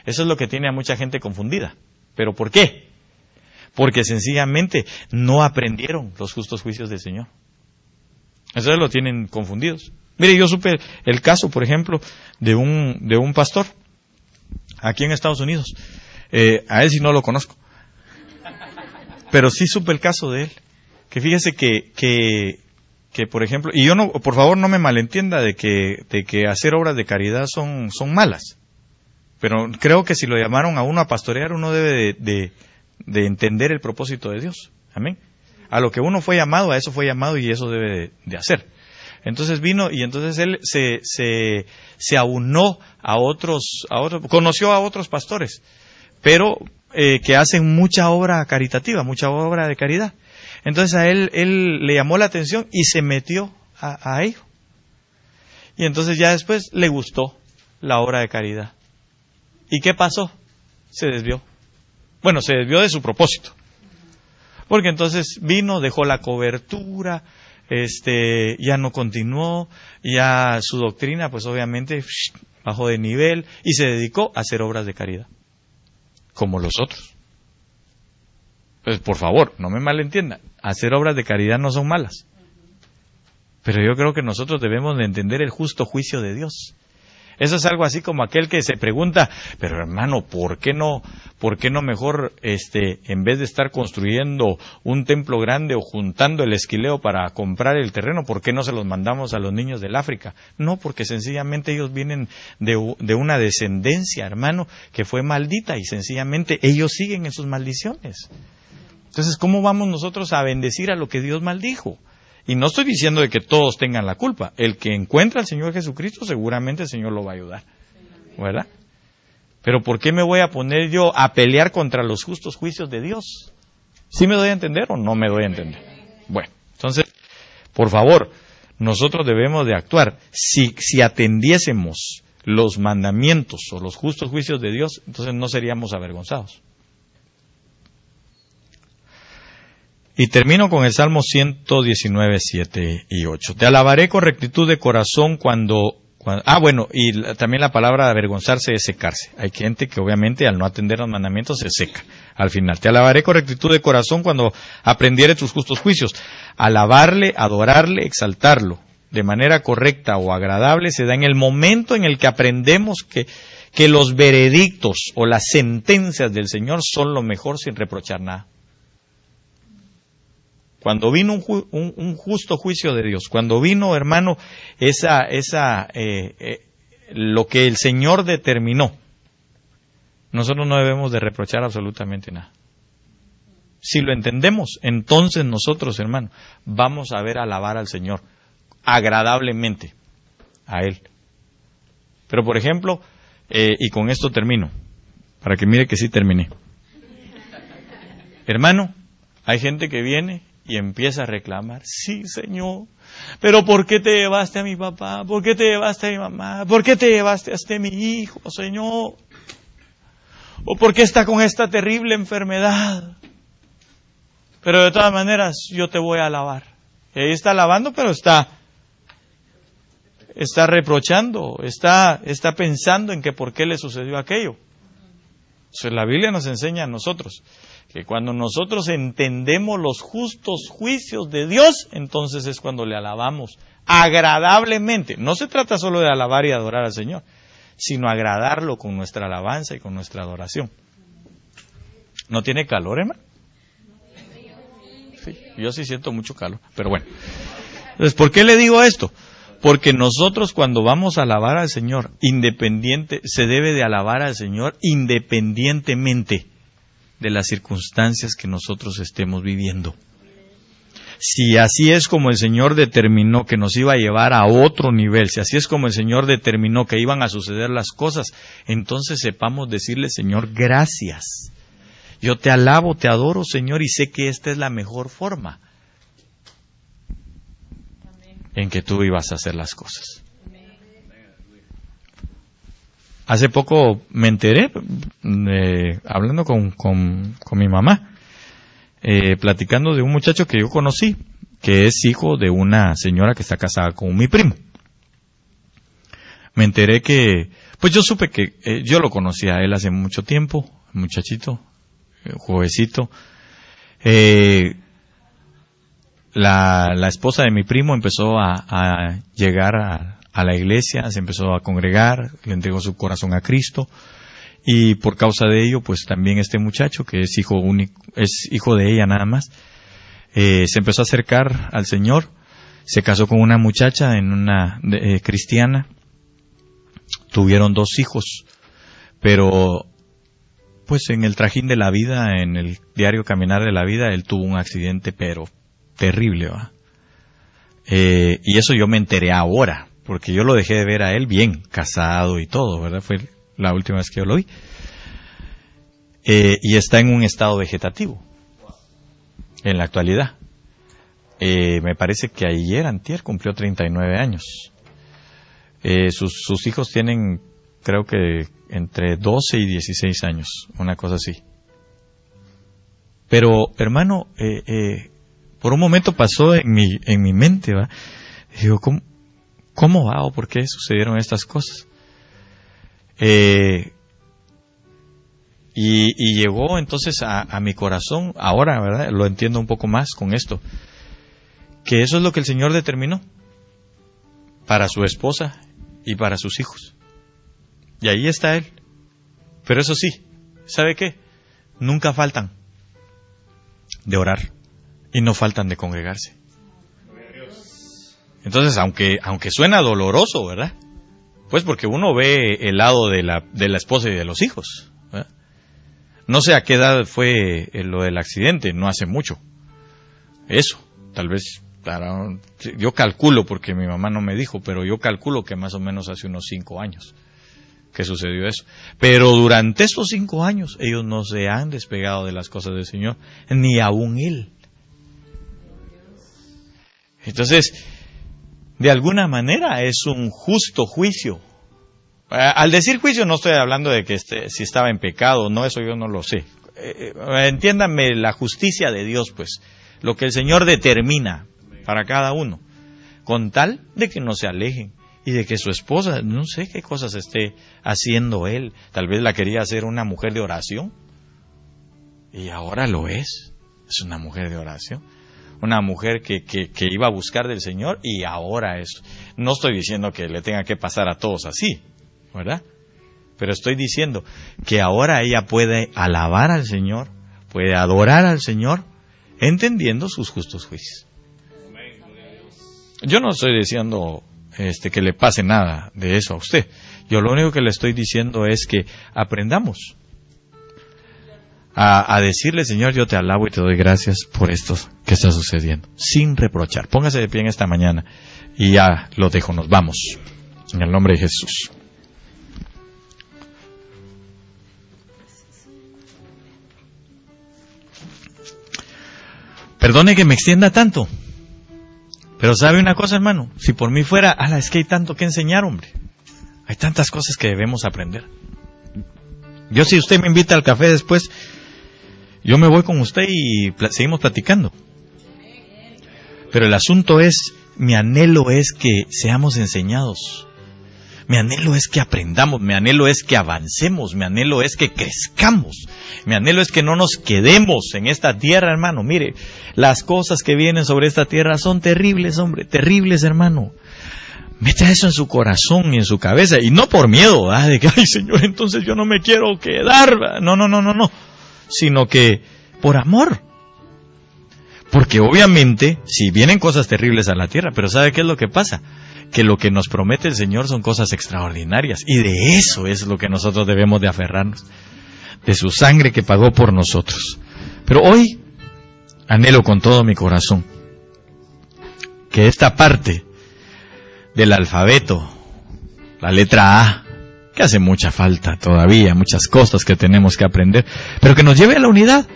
Eso es lo que tiene a mucha gente confundida. ¿Pero por qué? Porque sencillamente no aprendieron los justos juicios del Señor. Eso lo tienen confundidos. Mire, yo supe el caso, por ejemplo, de un pastor aquí en Estados Unidos. A él sí no lo conozco. Pero sí supe el caso de él. Que fíjese que por ejemplo, y yo no, por favor no me malentienda de que hacer obras de caridad son malas. Pero creo que si lo llamaron a uno a pastorear, uno debe de entender el propósito de Dios. Amén. A lo que uno fue llamado, a eso fue llamado y eso debe de hacer. Entonces vino y entonces él se aunó a otros, conoció a otros pastores, pero que hacen mucha obra caritativa, mucha obra de caridad. Entonces a él le llamó la atención y se metió a ello. Y entonces ya después le gustó la obra de caridad. ¿Y qué pasó? Se desvió. Bueno, se desvió de su propósito. Porque entonces vino, dejó la cobertura, ya no continuó, ya su doctrina pues obviamente bajó de nivel y se dedicó a hacer obras de caridad. Como los otros. Pues por favor, no me malentiendan, hacer obras de caridad no son malas. Pero yo creo que nosotros debemos de entender el justo juicio de Dios. Eso es algo así como aquel que se pregunta, pero hermano, ¿por qué no mejor, en vez de estar construyendo un templo grande o juntando el esquileo para comprar el terreno, ¿por qué no se los mandamos a los niños del África? No, porque sencillamente ellos vienen de una descendencia, hermano, que fue maldita y sencillamente ellos siguen en sus maldiciones. Entonces, ¿cómo vamos nosotros a bendecir a lo que Dios maldijo? Y no estoy diciendo de que todos tengan la culpa. El que encuentra al Señor Jesucristo, seguramente el Señor lo va a ayudar, ¿verdad? Pero ¿por qué me voy a poner yo a pelear contra los justos juicios de Dios? ¿Sí me doy a entender o no me doy a entender? Bueno, entonces, por favor, nosotros debemos de actuar. Si atendiésemos los mandamientos o los justos juicios de Dios, entonces no seríamos avergonzados. Y termino con el Salmo 119, 7 y 8. Te alabaré con rectitud de corazón cuando y también la palabra avergonzarse es secarse. Hay gente que obviamente al no atender los mandamientos se seca al final. Te alabaré con rectitud de corazón cuando aprendiere tus justos juicios. Alabarle, adorarle, exaltarlo de manera correcta o agradable se da en el momento en el que aprendemos que los veredictos o las sentencias del Señor son lo mejor sin reprochar nada. Cuando vino un justo juicio de Dios, cuando vino, hermano, lo que el Señor determinó, nosotros no debemos de reprochar absolutamente nada. Si lo entendemos, entonces nosotros, hermano, vamos a ver alabar al Señor agradablemente a Él. Pero, por ejemplo, y con esto termino, para que mire que sí terminé. Hermano, hay gente que viene y empieza a reclamar, sí, Señor, pero ¿por qué te llevaste a mi papá? ¿Por qué te llevaste a mi mamá? ¿Por qué te llevaste a mi hijo, Señor? ¿O por qué está con esta terrible enfermedad? Pero de todas maneras, yo te voy a alabar. Y ahí está alabando, pero está reprochando, está pensando en que por qué le sucedió aquello. Entonces, la Biblia nos enseña a nosotros que cuando nosotros entendemos los justos juicios de Dios, entonces es cuando le alabamos agradablemente. No se trata solo de alabar y adorar al Señor, sino agradarlo con nuestra alabanza y con nuestra adoración. ¿No tiene calor, hermano? Sí, yo sí siento mucho calor, pero bueno. Entonces, ¿por qué le digo esto? Porque nosotros cuando vamos a alabar al Señor, se debe de alabar al Señor independientemente de las circunstancias que nosotros estemos viviendo. Si así es como el Señor determinó que nos iba a llevar a otro nivel, si así es como el Señor determinó que iban a suceder las cosas, entonces sepamos decirle, Señor, gracias. Yo te alabo, te adoro, Señor, y sé que esta es la mejor forma en que tú ibas a hacer las cosas. Hace poco me enteré, hablando con mi mamá, platicando de un muchacho que yo conocí, que es hijo de una señora que está casada con mi primo. Me enteré pues yo supe que yo lo conocía a él hace mucho tiempo, muchachito, jovencito. La esposa de mi primo empezó a llegar a la iglesia, se empezó a congregar, le entregó su corazón a Cristo, y por causa de ello, pues también este muchacho, que es hijo único, es hijo de ella nada más, se empezó a acercar al Señor, se casó con una muchacha cristiana, tuvieron 2 hijos, pero pues en el trajín de la vida, en el diario caminar de la vida, él tuvo un accidente, pero terrible, ¿va? Y eso yo me enteré ahora, porque yo lo dejé de ver a él bien, casado y todo, ¿verdad? Fue la última vez que yo lo vi. Y está en un estado vegetativo, en la actualidad. Me parece que antier cumplió 39 años. Sus hijos tienen, creo que, entre 12 y 16 años, una cosa así. Pero, hermano, por un momento pasó en mi mente, ¿va? Digo, ¿cómo va o por qué sucedieron estas cosas? Y llegó entonces a mi corazón, ahora, ¿verdad? Lo entiendo un poco más con esto, que eso es lo que el Señor determinó para su esposa y para sus hijos. Y ahí está Él. Pero eso sí, ¿sabe qué? Nunca faltan de orar y no faltan de congregarse. Entonces, aunque suena doloroso, ¿verdad? Pues porque uno ve el lado de la esposa y de los hijos, ¿verdad? No sé a qué edad fue lo del accidente, no hace mucho. Eso, tal vez, claro, yo calculo, porque mi mamá no me dijo, pero yo calculo que más o menos hace unos 5 años que sucedió eso. Pero durante estos 5 años, ellos no se han despegado de las cosas del Señor, ni aún Él. Entonces, de alguna manera es un justo juicio. Al decir juicio no estoy hablando de que si estaba en pecado o no, eso yo no lo sé. Entiéndame la justicia de Dios, pues, lo que el Señor determina para cada uno, con tal de que no se alejen y de que su esposa, no sé qué cosas esté haciendo él, tal vez la quería hacer una mujer de oración y ahora lo es una mujer de oración. Una mujer que iba a buscar del Señor y ahora es. No estoy diciendo que le tenga que pasar a todos así, ¿verdad? Pero estoy diciendo que ahora ella puede alabar al Señor, puede adorar al Señor, entendiendo sus justos juicios. Yo no estoy diciendo que le pase nada de eso a usted. Yo lo único que le estoy diciendo es que aprendamos a decirle, Señor, yo te alabo y te doy gracias por esto que está sucediendo, sin reprochar. Póngase de pie en esta mañana y ya lo dejo, nos vamos. En el nombre de Jesús. Perdone que me extienda tanto, pero ¿sabe una cosa, hermano? Si por mí fuera, es que hay tanto que enseñar, hombre. Hay tantas cosas que debemos aprender. Yo, si usted me invita al café después, yo me voy con usted y seguimos platicando. Pero el asunto es, mi anhelo es que seamos enseñados. Mi anhelo es que aprendamos, mi anhelo es que avancemos, mi anhelo es que crezcamos. Mi anhelo es que no nos quedemos en esta tierra, hermano. Mire, las cosas que vienen sobre esta tierra son terribles, hombre, terribles, hermano. Meta eso en su corazón y en su cabeza, y no por miedo, de que, ay, Señor, entonces yo no me quiero quedar. No. Sino que por amor. Porque obviamente, si vienen cosas terribles a la tierra, pero ¿sabe qué es lo que pasa? Que lo que nos promete el Señor son cosas extraordinarias, y de eso es lo que nosotros debemos de aferrarnos, de su sangre que pagó por nosotros. Pero hoy anhelo con todo mi corazón que esta parte del alfabeto, la letra A, que hace mucha falta todavía, muchas cosas que tenemos que aprender, pero que nos lleve a la unidad,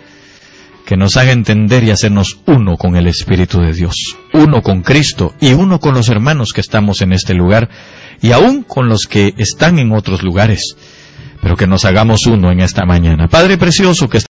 que nos haga entender y hacernos uno con el Espíritu de Dios, uno con Cristo y uno con los hermanos que estamos en este lugar y aún con los que están en otros lugares, pero que nos hagamos uno en esta mañana. Padre precioso, que